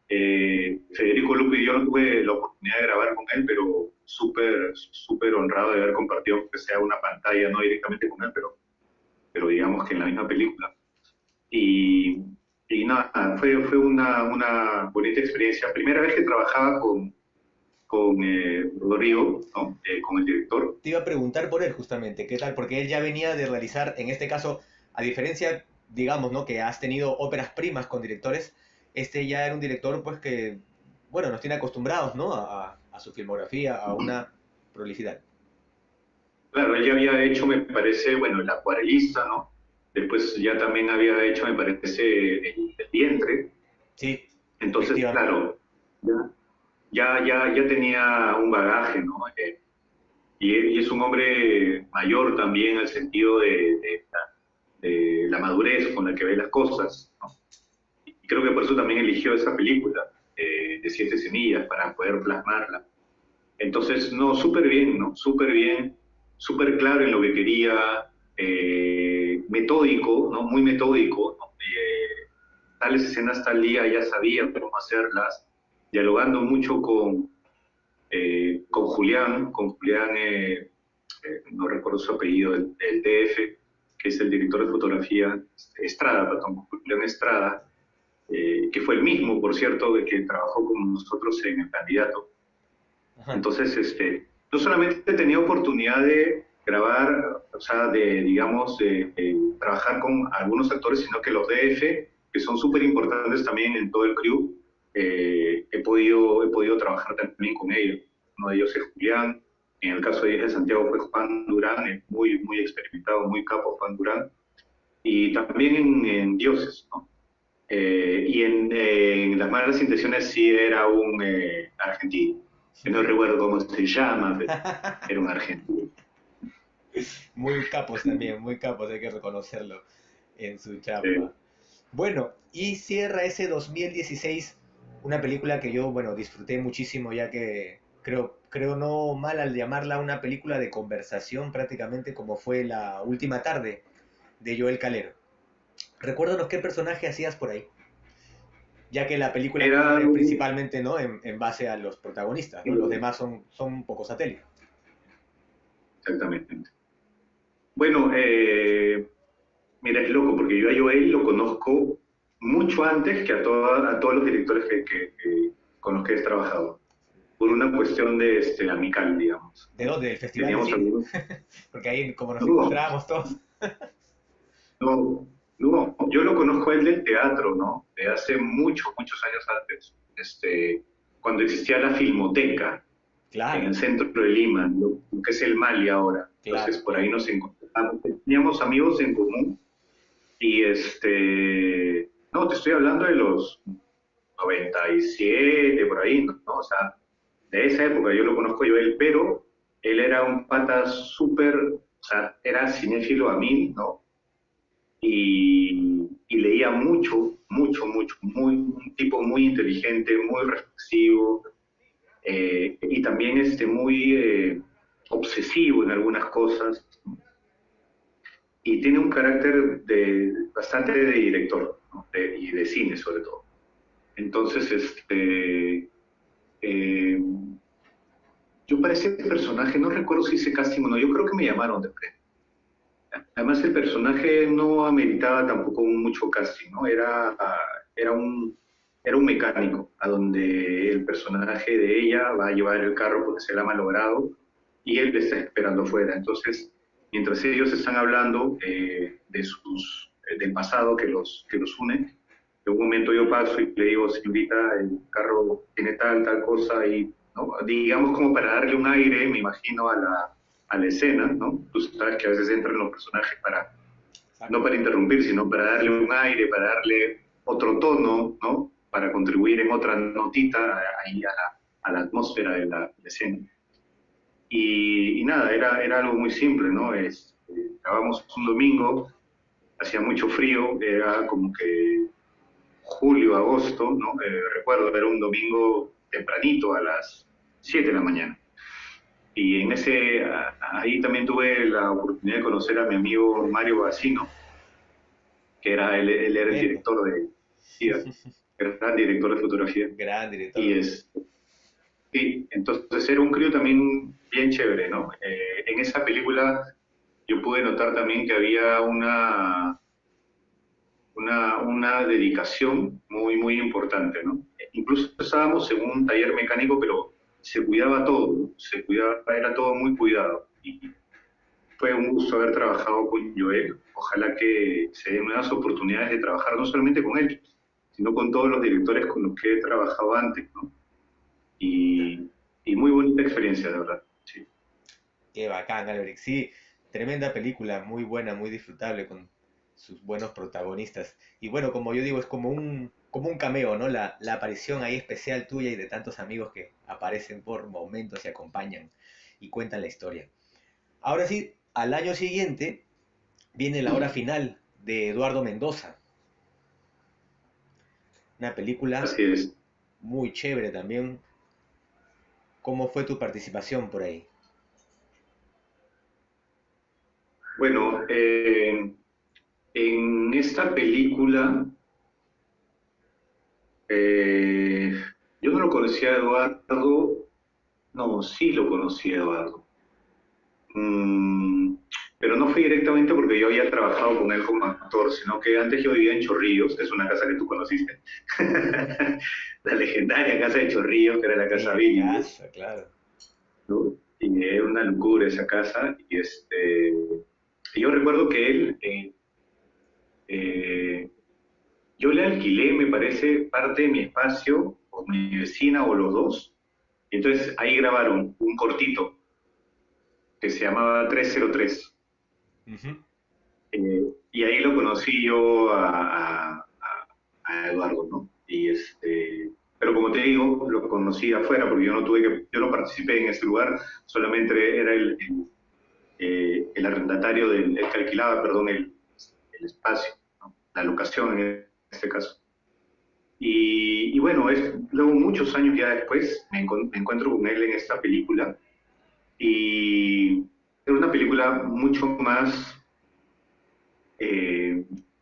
Federico Lupi. Yo no tuve la oportunidad de grabar con él, pero súper, súper honrado de haber compartido, aunque sea una pantalla, no directamente con él, pero digamos que en la misma película. Y, y nada, fue una bonita experiencia. Primera vez que trabajaba con Rodrigo, ¿no? Con el director. Te iba a preguntar por él justamente, ¿qué tal? Porque él ya venía de realizar, en este caso, a diferencia, digamos, ¿no? Que has tenido óperas primas con directores, este ya era un director, pues que, bueno, nos tiene acostumbrados, ¿no? A su filmografía, a una prolicidad. Claro, él ya había hecho, me parece, bueno, El Acuarelista, ¿no? Después ya también había hecho, me parece, El Vientre. Sí, Entonces, efectivamente. claro, ya tenía un bagaje, ¿no? Y es un hombre mayor también en el sentido de la madurez con la que ve las cosas, ¿no? Y creo que por eso también eligió esa película, de Siete Semillas, para poder plasmarla. Entonces, no, súper bien, ¿no? Súper bien, súper claro en lo que quería, metódico, ¿no? Muy metódico, ¿no? Tales escenas tal día ya sabía cómo hacerlas, dialogando mucho con Julián, no recuerdo su apellido, del DF, que es el director de fotografía, Estrada, perdón, Julián Estrada, que fue el mismo, por cierto, de que trabajó con nosotros en El Candidato. Ajá. Entonces, no solamente tenía oportunidad de grabar, o sea, digamos, trabajar con algunos actores, sino que los DF, que son súper importantes también en todo el crew, he podido trabajar también con ellos. Uno de ellos es Julián, en el caso de Santiago fue Juan Durán, muy, muy experimentado, muy capo Juan Durán, y también en Dioses, ¿no? Y en Las Malas Intenciones sí era un argentino, que no recuerdo cómo se llama, pero era un argentino. Muy capos también, muy capos, hay que reconocerlo en su Sí. chamba. Bueno, y cierra ese 2016 una película que yo, bueno, disfruté muchísimo ya que creo no mal al llamarla una película de conversación prácticamente como fue La Última Tarde de Joel Calero. Recuérdanos qué personaje hacías por ahí, ya que la película Era, corre principalmente, ¿no? En base a los protagonistas, ¿no? Los sí, demás son un poco satélites. exactamente. Bueno, mira, es loco, porque yo a Joel lo conozco mucho antes que a todos los directores con los que he trabajado, por una cuestión de amical, digamos, ¿De ¿no? dónde? ¿Del Festival de Teníamos Cine? algunos. Porque ahí como nos No, encontrábamos todos. no, no, yo lo conozco a él del teatro, ¿no? De hace muchos, muchos años antes, cuando existía la Filmoteca en Claro, el centro de Lima, lo que es el Mali ahora. Entonces claro, por ahí claro. nos encontramos, teníamos amigos en común y no, te estoy hablando de los 97, por ahí, ¿no? O sea, de esa época yo lo conozco yo él, pero él era un pata súper, o sea, era cinéfilo a mí, ¿no? y leía mucho, mucho, mucho, un tipo muy inteligente, muy reflexivo, y también muy obsesivo en algunas cosas, y tiene un carácter bastante de director, ¿no? Y de cine sobre todo. Entonces, eh, yo para ese personaje, no recuerdo si hice casting o no, yo creo que me llamaron de frente. Además, el personaje no ameritaba tampoco mucho casting, ¿no? Era era un mecánico, a donde el personaje de ella va a llevar el carro porque se la ha malogrado y él le está esperando afuera. Entonces, mientras ellos están hablando del pasado que los une, en un momento yo paso y le digo, señorita, el carro tiene tal cosa, y ¿no? Digamos como para darle un aire, me imagino, a la escena, ¿no? Tú sabes que a veces entran los personajes no Exacto. para interrumpir, sino para darle un aire, para darle otro tono, ¿no? Para contribuir en otra notita ahí a la atmósfera de la escena. Y nada, era algo muy simple, ¿no? Grabamos un domingo, hacía mucho frío, era como que julio, agosto, ¿no? Recuerdo, era un domingo tempranito a las 7 de la mañana. Y ahí también tuve la oportunidad de conocer a mi amigo Mario Bacino, que él era el Tremendo. director era el gran director de fotografía. Gran director. Y sí, entonces era un crío también bien chévere, ¿no? En esa película yo pude notar también que había una dedicación muy importante, ¿no? Incluso estábamos en un taller mecánico, pero se cuidaba todo, ¿no? Se cuidaba, era todo muy cuidado. Y fue un gusto haber trabajado con Joel. Ojalá que se den nuevas oportunidades de trabajar no solamente con él, sino con todos los directores con los que he trabajado antes, ¿no? Y, y muy bonita experiencia, de verdad. Sí. Qué bacán, Alberic. Sí, tremenda película, muy buena, muy disfrutable con sus buenos protagonistas. Y bueno, como yo digo, es como un cameo, ¿no? La aparición ahí especial tuya y de tantos amigos que aparecen por momentos y acompañan y cuentan la historia. Ahora sí, al año siguiente viene La Hora Final de Eduardo Mendoza, una película Así es. muy chévere también. ¿Cómo fue tu participación por ahí? Bueno, en esta película eh, yo no lo conocía a Eduardo, no, sí lo conocí a Eduardo. Mm, pero no fue directamente porque yo había trabajado con él como actor, sino que antes yo vivía en Chorrillos, que es una casa que tú conociste. La legendaria casa de Chorrillos, que era la casa Mi Billy, casa, claro. ¿no? Y era una locura esa casa. Y yo recuerdo que eh, yo le alquilé, me parece, parte de mi espacio, o mi vecina, o los dos. Y entonces ahí grabaron un cortito que se llamaba 303. Ujú. Y ahí lo conocí yo a Eduardo, ¿no? Pero como te digo, lo conocí afuera porque yo no participé en ese lugar, solamente era el arrendatario el que alquilaba, perdón, el espacio, ¿no? La locación en este caso. Y bueno, luego muchos años ya después me encuentro con él en esta película y era una película mucho más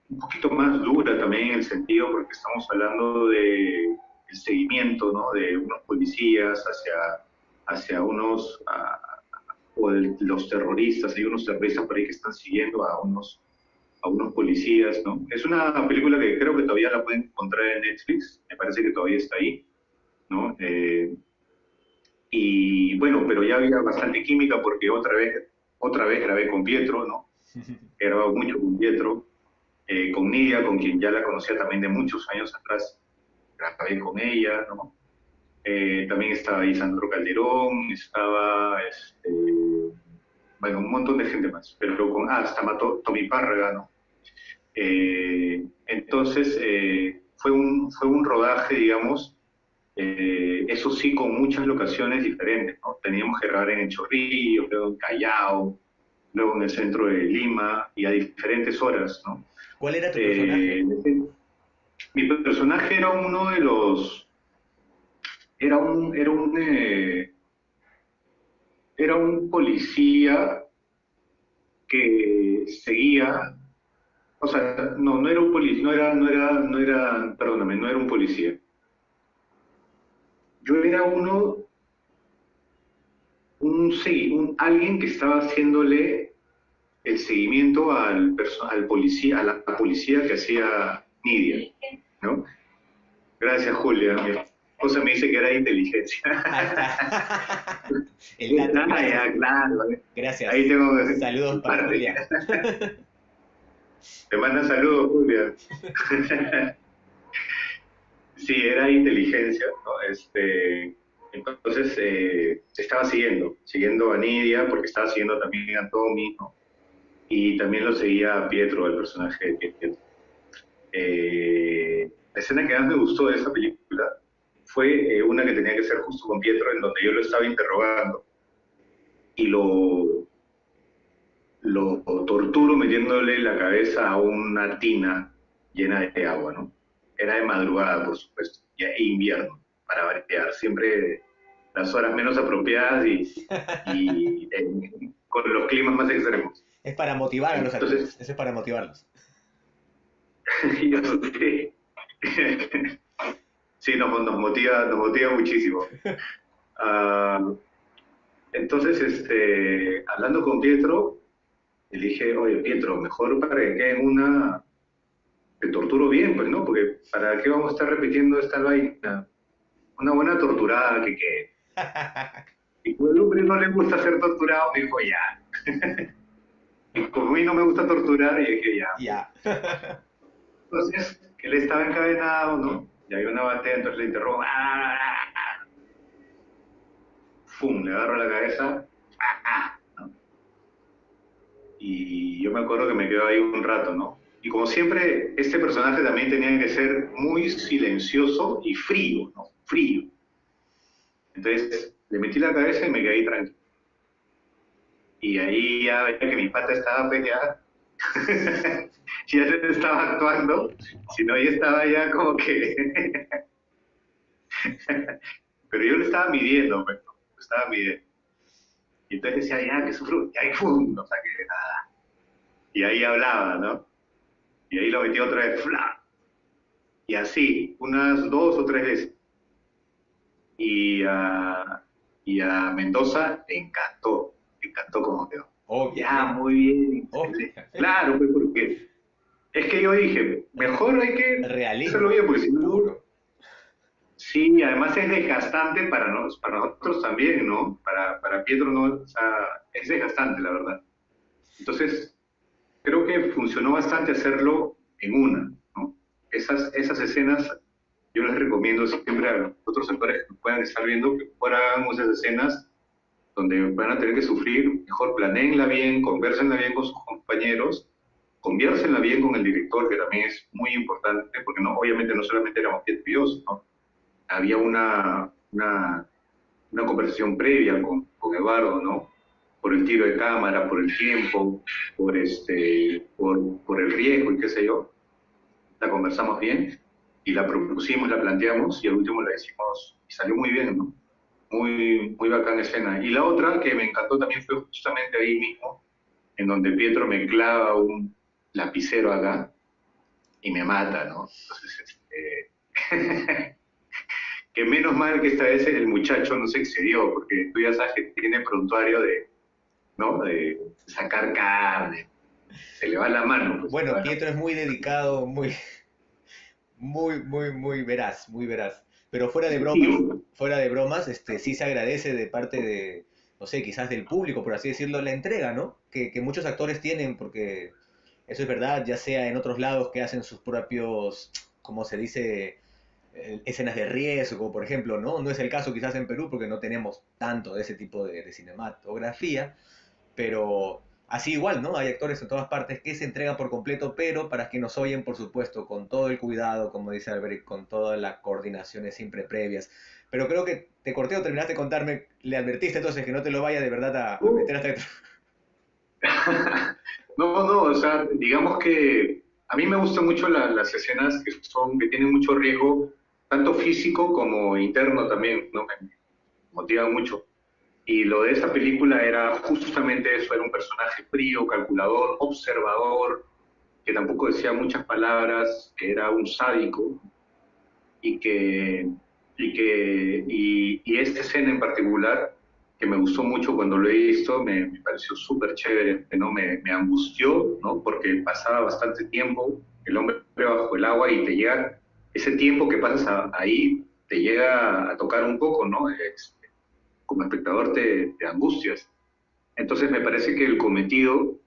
un poquito más dura también en el sentido porque estamos hablando de el seguimiento, ¿no? De unos policías hacia o de los terroristas, hay unos terroristas por ahí que están siguiendo a unos policías, ¿no? Es una película que creo que todavía la pueden encontrar en Netflix, me parece que todavía está ahí, ¿no? Y bueno, pero ya había bastante química porque otra vez grabé con Pietro, ¿no? He grabado mucho con Pietro, con Nidia, con quien ya la conocía también de muchos años atrás, grabé con ella, ¿no? También estaba ahí Sandro Calderón, bueno, un montón de gente más, pero hasta mató Tommy Párraga, ¿no? Entonces, fue un rodaje, digamos, eso sí, con muchas locaciones diferentes, ¿no? Teníamos que grabar en el Chorrillo, luego en Callao, luego en el centro de Lima y a diferentes horas, ¿no? ¿Cuál era tu personaje? Eh, Mi personaje era uno de los, era un policía que seguía, o sea, no era un policía, perdóname, no era un policía. Yo era alguien que estaba haciéndole el seguimiento al policía, a la policía que hacía Nidia, ¿no? Gracias, Julia. Mi esposa me dice que era inteligencia. Ahí está. El dato, Ah, gracias. ya, claro. Ahí Gracias. tengo Saludos mi para parte. Julia. Te manda saludos, Julia. Sí, era inteligencia, ¿no? Entonces, estaba siguiendo a Nidia, porque estaba siguiendo también a Tommy, ¿no? Y también lo seguía a Pietro, el personaje de Pietro. La escena que más me gustó de esa película fue una que tenía que ser justo con Pietro, en donde yo lo estaba interrogando y lo torturo metiéndole la cabeza a una tina llena de agua, ¿no? Era de madrugada, por supuesto, e invierno, para variar, siempre las horas menos apropiadas con los climas más extremos. Es para motivar a los actores. Entonces, Eso es para motivarlos. yo sí, sí nos motiva muchísimo. Ah, entonces, hablando con Pietro, le dije, oye, Pietro, mejor para que quede en una, te torturo bien, pues, ¿no? Porque ¿para qué vamos a estar repitiendo esta vaina? Una buena torturada que quede. Y como el hombre no le gusta ser torturado, me dijo, ya. Y como a mí no me gusta torturar, y dije, ya. Ya. Entonces, que él estaba encadenado, ¿no? Y había una batea, entonces le interrogo, ¡ah! ¡Fum! Le agarro la cabeza, ¡ah! ¿No? Y yo me acuerdo que me quedo ahí un rato, ¿no? Y como siempre, este personaje también tenía que ser muy silencioso y frío, ¿no? Frío. Entonces le metí la cabeza y me quedé tranquilo. Y ahí ya veía que mi pata estaba peleada. Ya se estaba actuando, sino ya estaba ya como que... Pero yo lo estaba midiendo, pues, ¿no? Lo estaba midiendo. Y entonces decía, ya, que sufro, y ahí, ¡pum! O sea, que nada. Y ahí hablaba, ¿no? Y ahí lo metí otra vez, ¡fla! Y así, unas dos o tres veces. Y a Mendoza le encantó cómo quedó. Ya, Obviamente. muy bien. Obviamente. Claro, pues porque es que yo dije, mejor hay que hacerlo Realismo bien, porque si no, puro. sí, además es desgastante para nosotros también, ¿no? Para Pietro no, o sea, es desgastante, la verdad. Entonces, creo que funcionó bastante hacerlo en una, ¿no? Esas escenas yo les recomiendo siempre a los otros actores que puedan estar viendo que fuera hagamos esas escenas donde van a tener que sufrir, mejor planeenla bien, conversenla bien con sus compañeros, conversenla bien con el director, que también es muy importante, porque no, obviamente no solamente éramos Pietro y yo, ¿no? Había una conversación previa con Eduardo, ¿no? Por el tiro de cámara, por el tiempo, por el riesgo y qué sé yo. La conversamos bien y la propusimos, la planteamos y al último la hicimos y salió muy bien, ¿no? Muy bacán escena. Y la otra que me encantó también fue justamente ahí mismo, en donde Pietro me clava un lapicero acá y me mata, ¿no? Entonces, que menos mal que esta vez el muchacho no se excedió, porque tú ya sabes que tiene prontuario de, ¿no? De sacar carne, se le va la mano, pues se le Bueno, va la Pietro es muy dedicado, muy veraz, muy veraz. Pero mano. fuera de bromas, sí se agradece de parte de, no sé, quizás del público, por así decirlo, la entrega, ¿no? Que muchos actores tienen, porque eso es verdad, ya sea en otros lados que hacen sus propios, como se dice, escenas de riesgo, por ejemplo, ¿no? No es el caso quizás en Perú porque no tenemos tanto de ese tipo de cinematografía, pero así igual, ¿no? Hay actores en todas partes que se entregan por completo, pero para que nos oyen, por supuesto, con todo el cuidado, como dice Albert, con todas las coordinaciones siempre previas. Pero creo que te corté o terminaste de contarme, le advertiste entonces que no te lo vaya de verdad a meter hasta dentro. No, no, o sea, digamos que a mí me gustan mucho las escenas que tienen mucho riesgo, tanto físico como interno también, ¿no? Me motivan mucho. Y lo de esa película era justamente eso, era un personaje frío, calculador, observador, que tampoco decía muchas palabras, que era un sádico, y y esta escena en particular, que me gustó mucho cuando lo he visto, me pareció súper chévere, ¿no? Me angustió, ¿no? Porque pasaba bastante tiempo el hombre bajo el agua y te llega, ese tiempo que pasas ahí, te llega a tocar un poco, ¿no? Como espectador te angustias. Entonces me parece que el cometido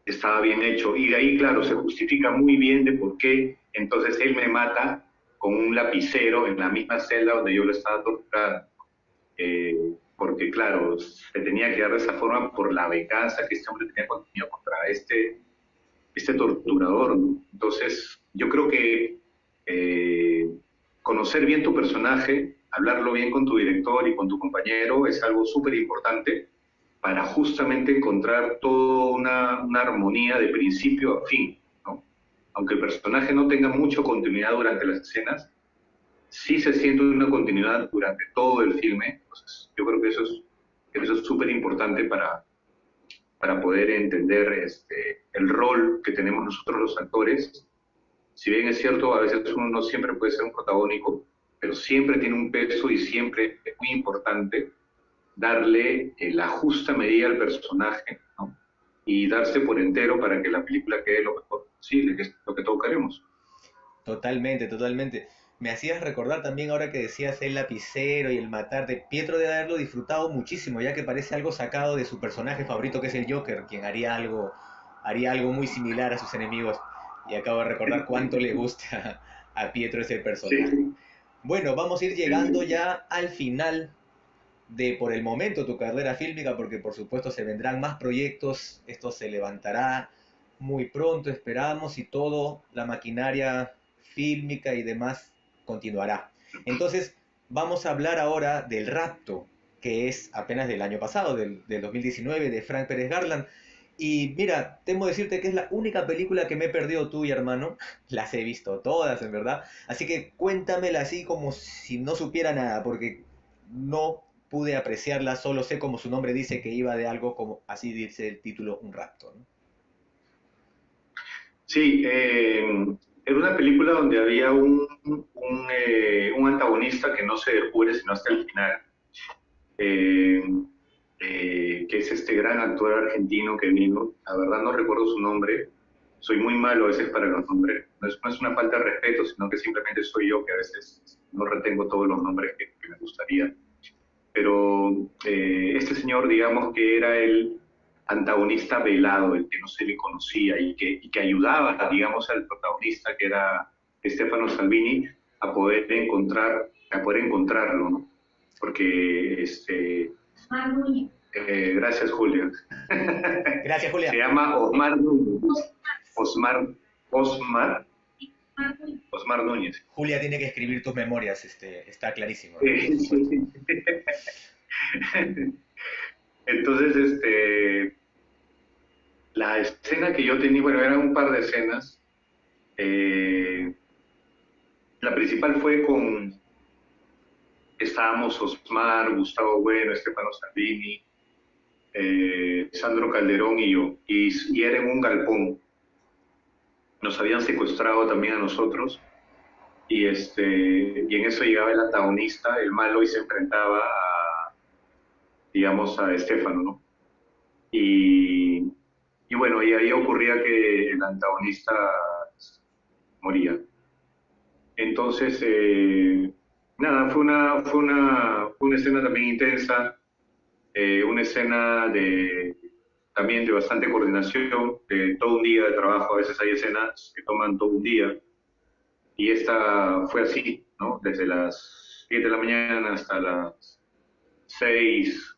estaba bien hecho. Y de ahí, claro, se justifica muy bien de por qué entonces él me mata con un lapicero en la misma celda donde yo lo estaba torturando. Porque, claro, se tenía que dar de esa forma por la venganza que este hombre tenía contenido contra este torturador, ¿no? Entonces, yo creo que conocer bien tu personaje, hablarlo bien con tu director y con tu compañero es algo súper importante para justamente encontrar toda una armonía de principio a fin, ¿no? Aunque el personaje no tenga mucha continuidad durante las escenas, sí se siente una continuidad durante todo el filme. Entonces, yo creo que eso es súper importante para poder entender el rol que tenemos nosotros los actores. Si bien es cierto, a veces uno no siempre puede ser un protagónico, pero siempre tiene un peso y siempre es muy importante darle la justa medida al personaje, ¿no? Y darse por entero para que la película quede lo mejor posible, que es lo que todos queremos. Totalmente, totalmente. Me hacías recordar también ahora que decías el lapicero y el matar de Pietro de haberlo disfrutado muchísimo, ya que parece algo sacado de su personaje favorito que es el Joker, quien haría algo muy similar a sus enemigos. Y acabo de recordar cuánto le gusta a Pietro ese personaje. Sí, Bueno, vamos a ir llegando sí, ya al final de por el momento tu carrera fílmica, porque por supuesto se vendrán más proyectos, esto se levantará muy pronto, esperamos, y todo, la maquinaria fílmica y demás continuará. Entonces, vamos a hablar ahora del Rapto, que es apenas del año pasado, del 2019, de Frank Pérez Garland. Y mira, temo decirte que es la única película que me he perdido tú y hermano. Las he visto todas, en verdad. Así que cuéntamela así como si no supiera nada, porque no pude apreciarla, solo sé como su nombre dice que iba de algo como, así dice el título, un rapto, ¿no? sí, era una película donde había un antagonista que no se descubre sino hasta el final, eh, que es este gran actor argentino que vino, la verdad no recuerdo su nombre, soy muy malo a veces para los nombres, no es una falta de respeto, sino que simplemente soy yo que a veces no retengo todos los nombres que me gustaría. Pero este señor, digamos que era el antagonista velado, el que no se le conocía y que ayudaba, digamos, al protagonista, que era Stefano Salvini, a poder encontrarlo, ¿no? Porque, gracias, Julia. Gracias, Se Julia. llama Osmar Núñez. Osmar, Osmar, Osmar Núñez. Julia tiene que escribir tus memorias, está clarísimo, ¿no? Por Sí, supuesto. sí. Entonces, la escena que yo tenía, bueno, eran un par de escenas. Eh, la principal fue estábamos Osmar, Gustavo Bueno, Estefano Salvini, Sandro Calderón y yo, y era en un galpón. Nos habían secuestrado también a nosotros, y en eso llegaba el antagonista, el malo, y se enfrentaba digamos, a Estefano, ¿no? Y, y bueno, y ahí ocurría que el antagonista moría. Entonces, nada, fue una escena también intensa, una escena también de bastante coordinación, de todo un día de trabajo. A veces hay escenas que toman todo un día, y esta fue así, ¿no? Desde las 7 de la mañana hasta las 6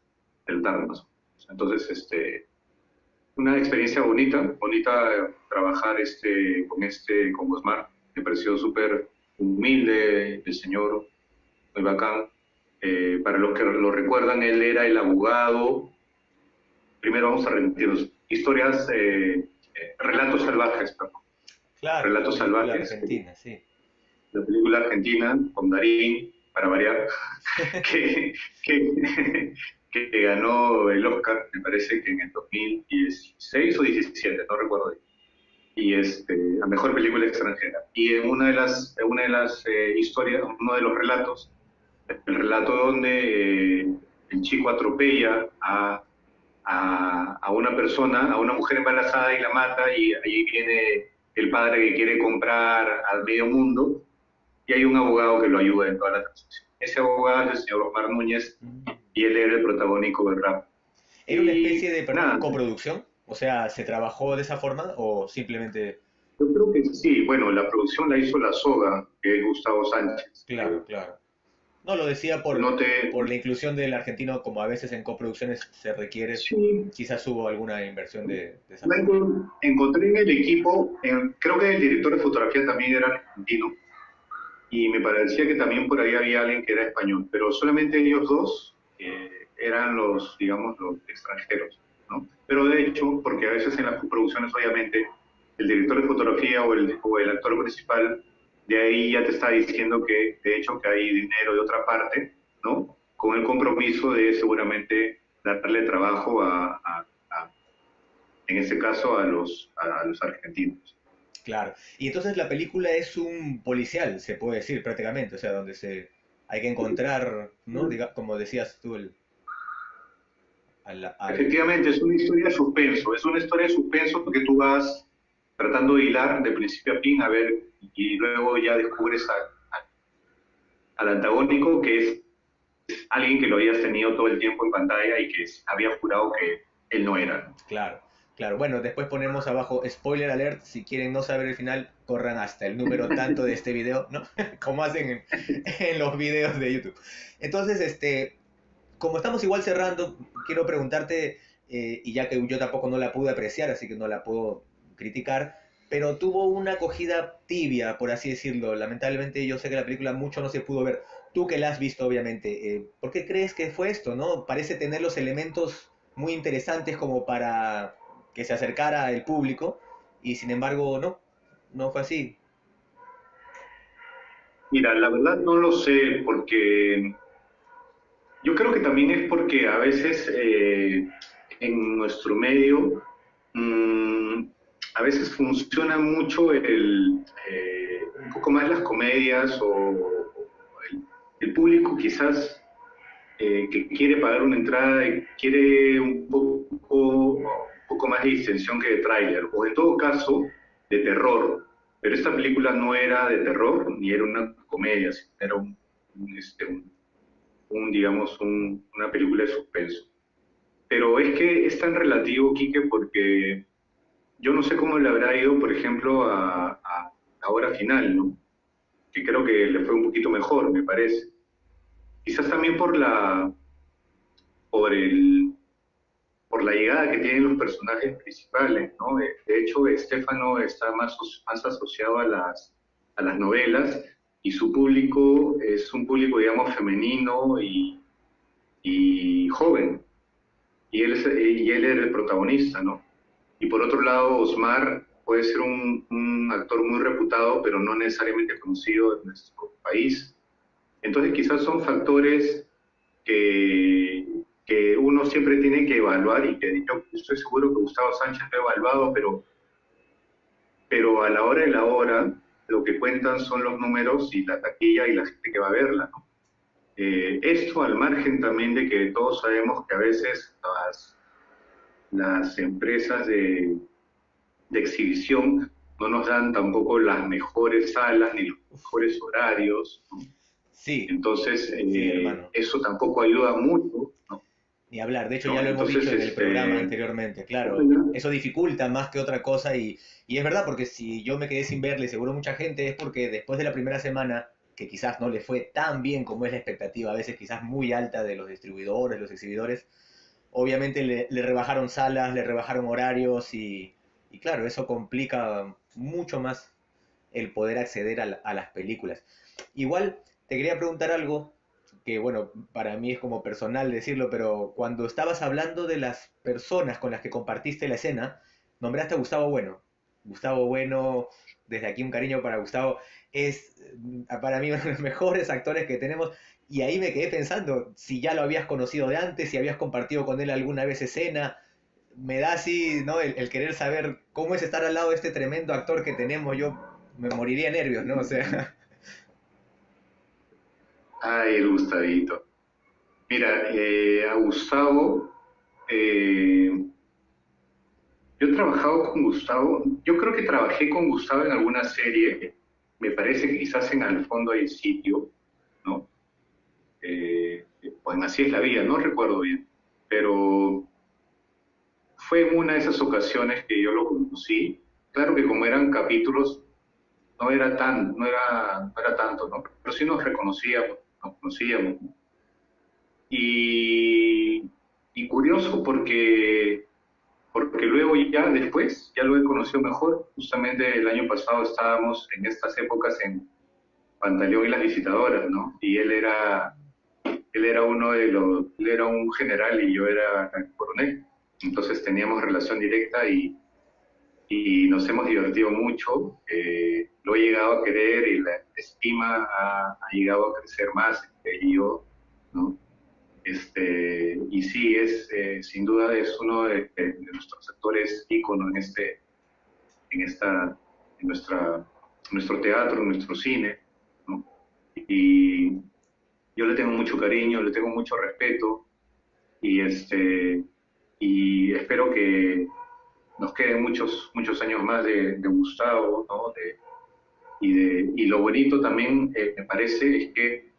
de la tarde, más o menos. Entonces, una experiencia bonita, bonita trabajar con Osmar. Me pareció súper humilde el señor, muy bacán. Para los que lo recuerdan, él era el abogado. Primero vamos a remitirnos. Relatos salvajes, perdón. Claro, la Relatos película Salvajes, argentina, sí. la película argentina con Darín, para variar, que, que, que ganó el Oscar, me parece que en el 2016 o 17, no recuerdo bien. Y a mejor película extranjera. Y en una de las historias, uno de los relatos, el relato donde el chico atropella a una persona, a una mujer embarazada y la mata, y ahí viene el padre que quiere comprar al medio mundo, y hay un abogado que lo ayuda en toda la transacción. Ese abogado es el señor Osmar Núñez, Mm. y él era el protagónico del rap. ¿Era una especie Y de, perdón, nada, coproducción? O sea, ¿se trabajó de esa forma o simplemente... yo creo que sí, bueno, la producción la hizo La Soga, que es Gustavo Sánchez. Claro, claro. No, lo decía No te, por la inclusión del argentino, como a veces en coproducciones se requiere, sí, quizás hubo alguna inversión de esa la forma. encontré en el equipo, creo que el director de fotografía también era argentino, y me parecía que también por ahí había alguien que era español, pero solamente ellos dos eran los, digamos, los extranjeros, ¿no? Pero de hecho, porque a veces en las producciones, obviamente, el director de fotografía o el actor principal, de ahí ya te está diciendo que, de hecho, que hay dinero de otra parte, ¿no? Con el compromiso de seguramente darle trabajo en este caso, a los argentinos. Claro. Y entonces la película es un policial, se puede decir prácticamente, o sea, donde se hay que encontrar, ¿no? Como decías tú, al... Efectivamente, es una historia de suspenso, es una historia de suspenso que tú vas tratando de hilar de principio a fin, a ver, y luego ya descubres al antagónico, que es alguien que lo habías tenido todo el tiempo en pantalla y que había jurado que él no era. Claro, claro. Bueno, después ponemos abajo spoiler alert. Si quieren no saber el final, corran hasta el número tanto de este video, ¿no? Como hacen en los videos de YouTube. Entonces, como estamos igual cerrando, quiero preguntarte, y ya que yo tampoco no la pude apreciar, así que no la puedo criticar, pero tuvo una acogida tibia, por así decirlo. Lamentablemente yo sé que la película mucho no se pudo ver. Tú que la has visto, obviamente, ¿por qué crees que fue esto, no? Parece tener los elementos muy interesantes como para que se acercara el público, y sin embargo no, no fue así. Mira, la verdad no lo sé, porque yo creo que también es porque a veces en nuestro medio mmm, a veces funciona mucho un poco más las comedias el público quizás que quiere pagar una entrada y quiere un poco más de distensión que de tráiler, o en todo caso de terror. Pero esta película no era de terror ni era una comedia, sino era digamos, una película de suspenso. Pero es que es tan relativo, Quique, porque yo no sé cómo le habrá ido, por ejemplo, a la hora final, ¿no? Que creo que le fue un poquito mejor, me parece. Quizás también por el, por la llegada que tienen los personajes principales, ¿no? De hecho, Estefano está más asociado a las novelas y su público es un público, digamos, femenino y joven, y él era el protagonista, ¿no? Y por otro lado, Osmar puede ser un actor muy reputado, pero no necesariamente conocido en nuestro país. Entonces quizás son factores que uno siempre tiene que evaluar y que yo estoy seguro que Gustavo Sánchez lo ha evaluado, pero a la hora de la hora lo que cuentan son los números y la taquilla y la gente que va a verla, ¿no? Esto al margen también de que todos sabemos que a veces las empresas de exhibición no nos dan tampoco las mejores salas ni los mejores horarios, ¿no? Sí, Entonces, sí, hermano. eso tampoco ayuda mucho, ¿no? Ni hablar, de hecho ya ¿No? lo hemos dicho Entonces, en el programa anteriormente, claro, ojalá, eso dificulta más que otra cosa y es verdad porque si yo me quedé sin verle, seguro mucha gente es porque después de la primera semana, que quizás no le fue tan bien como es la expectativa, a veces quizás muy alta de los distribuidores, los exhibidores, obviamente le rebajaron salas, le rebajaron horarios y claro, eso complica mucho más el poder acceder a las películas. Igual te quería preguntar algo que, bueno, para mí es como personal decirlo, pero cuando estabas hablando de las personas con las que compartiste la escena, nombraste a Gustavo Bueno. Gustavo Bueno, desde aquí un cariño para Gustavo, es para mí uno de los mejores actores que tenemos. Y ahí me quedé pensando si ya lo habías conocido de antes, si habías compartido con él alguna vez escena. Me da así, ¿no? El querer saber cómo es estar al lado de este tremendo actor que tenemos. Yo me moriría de nervios, ¿no? O sea, Ay, el Gustavito. Mira, a Gustavo, eh, yo he trabajado con Gustavo, yo creo que trabajé con Gustavo en alguna serie, me parece que quizás en Al fondo hay sitio, ¿no? Pues así es la vida, no recuerdo bien, pero fue en una de esas ocasiones que yo lo conocí. Claro que como eran capítulos, no era tanto, ¿no? Pero sí nos conocíamos, ¿no? Y, y curioso porque luego ya después, ya lo he conocido mejor. Justamente el año pasado estábamos en estas épocas en Pantaleón y las visitadoras, ¿no? Y él era uno de los, él era un general y yo era coronel. Entonces teníamos relación directa y nos hemos divertido mucho. Lo he llegado a querer y la estima ha llegado a crecer más entre él y yo, ¿no? Y sí, sin duda es uno de nuestros actores ícono en esta, en nuestra, en nuestro teatro, en nuestro cine, ¿no? Y yo le tengo mucho cariño, le tengo mucho respeto y y espero que nos queden muchos años más de Gustavo, ¿no? Y lo bonito también, me parece, es que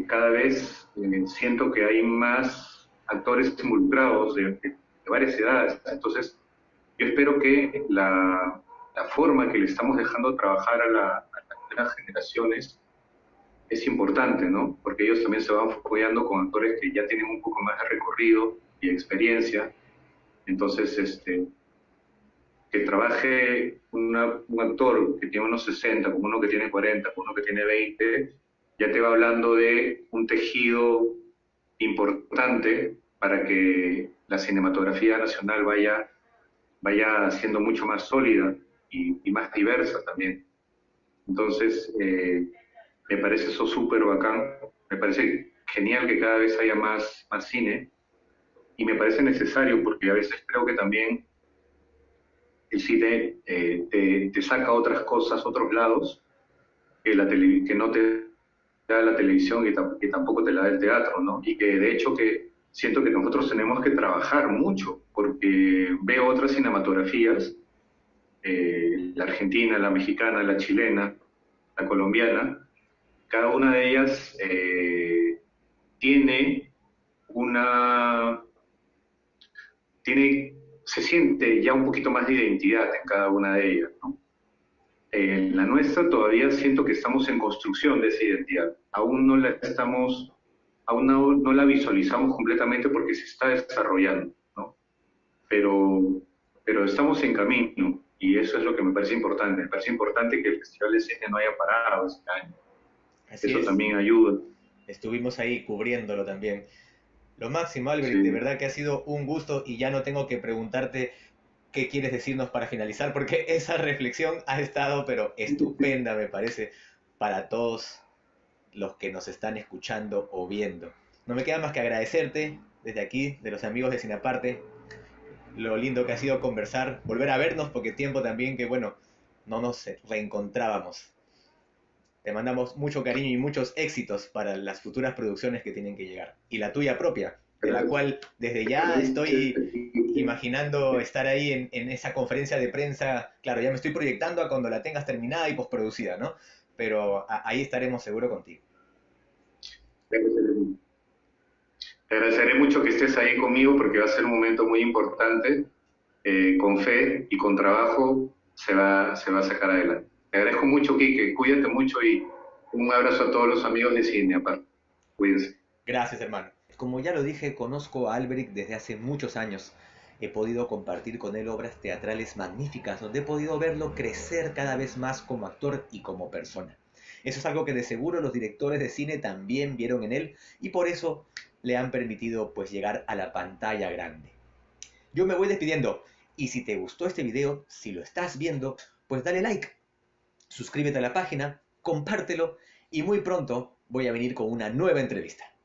cada vez siento que hay más actores involucrados de varias edades. Entonces, yo espero que la forma que le estamos dejando trabajar a las nuevas generaciones es importante, ¿no? Porque ellos también se van apoyando con actores que ya tienen un poco más de recorrido y experiencia. Entonces, que trabaje un actor que tiene unos 60, con uno que tiene 40, con uno que tiene 20, ya te va hablando de un tejido importante para que la cinematografía nacional vaya siendo mucho más sólida y más diversa también. Entonces, me parece eso súper bacán, me parece genial que cada vez haya más cine y me parece necesario porque a veces creo que también el cine te saca otras cosas, otros lados que no te da la televisión y que tampoco te la da el teatro, ¿no? Y que de hecho que siento que nosotros tenemos que trabajar mucho porque veo otras cinematografías, la argentina, la mexicana, la chilena, la colombiana, cada una de ellas tiene una, se siente ya un poquito más de identidad en cada una de ellas, ¿no? La nuestra todavía siento que estamos en construcción de esa identidad. Aún no la visualizamos completamente porque se está desarrollando, ¿no? Pero, pero estamos en camino y eso es lo que me parece importante. Me parece importante que el Festival de Cine no haya parado este año. así Eso es. también ayuda. Estuvimos ahí cubriéndolo también. Lo máximo, Alberic, de Sí. verdad que ha sido un gusto y ya no tengo que preguntarte qué quieres decirnos para finalizar, porque esa reflexión ha estado, pero estupenda, me parece, para todos los que nos están escuchando o viendo. No me queda más que agradecerte desde aquí, de los amigos de Cinaparte, lo lindo que ha sido conversar, volver a vernos, porque tiempo también que, bueno, no nos reencontrábamos. Te mandamos mucho cariño y muchos éxitos para las futuras producciones que tienen que llegar. Y la tuya propia, de la Gracias. cual desde ya estoy imaginando estar ahí en esa conferencia de prensa. Claro, ya me estoy proyectando a cuando la tengas terminada y postproducida, ¿no? Pero ahí estaremos seguro contigo. Te agradeceré mucho que estés ahí conmigo porque va a ser un momento muy importante. Con fe y con trabajo se va a sacar adelante. Te agradezco mucho, Kike. Cuídate mucho y un abrazo a todos los amigos de Cine, aparte. Cuídense. Gracias, hermano. Como ya lo dije, conozco a Alberic desde hace muchos años. He podido compartir con él obras teatrales magníficas, donde he podido verlo crecer cada vez más como actor y como persona. Eso es algo que de seguro los directores de cine también vieron en él y por eso le han permitido pues llegar a la pantalla grande. Yo me voy despidiendo. Y si te gustó este video, si lo estás viendo, pues dale like, suscríbete a la página, compártelo y muy pronto voy a venir con una nueva entrevista.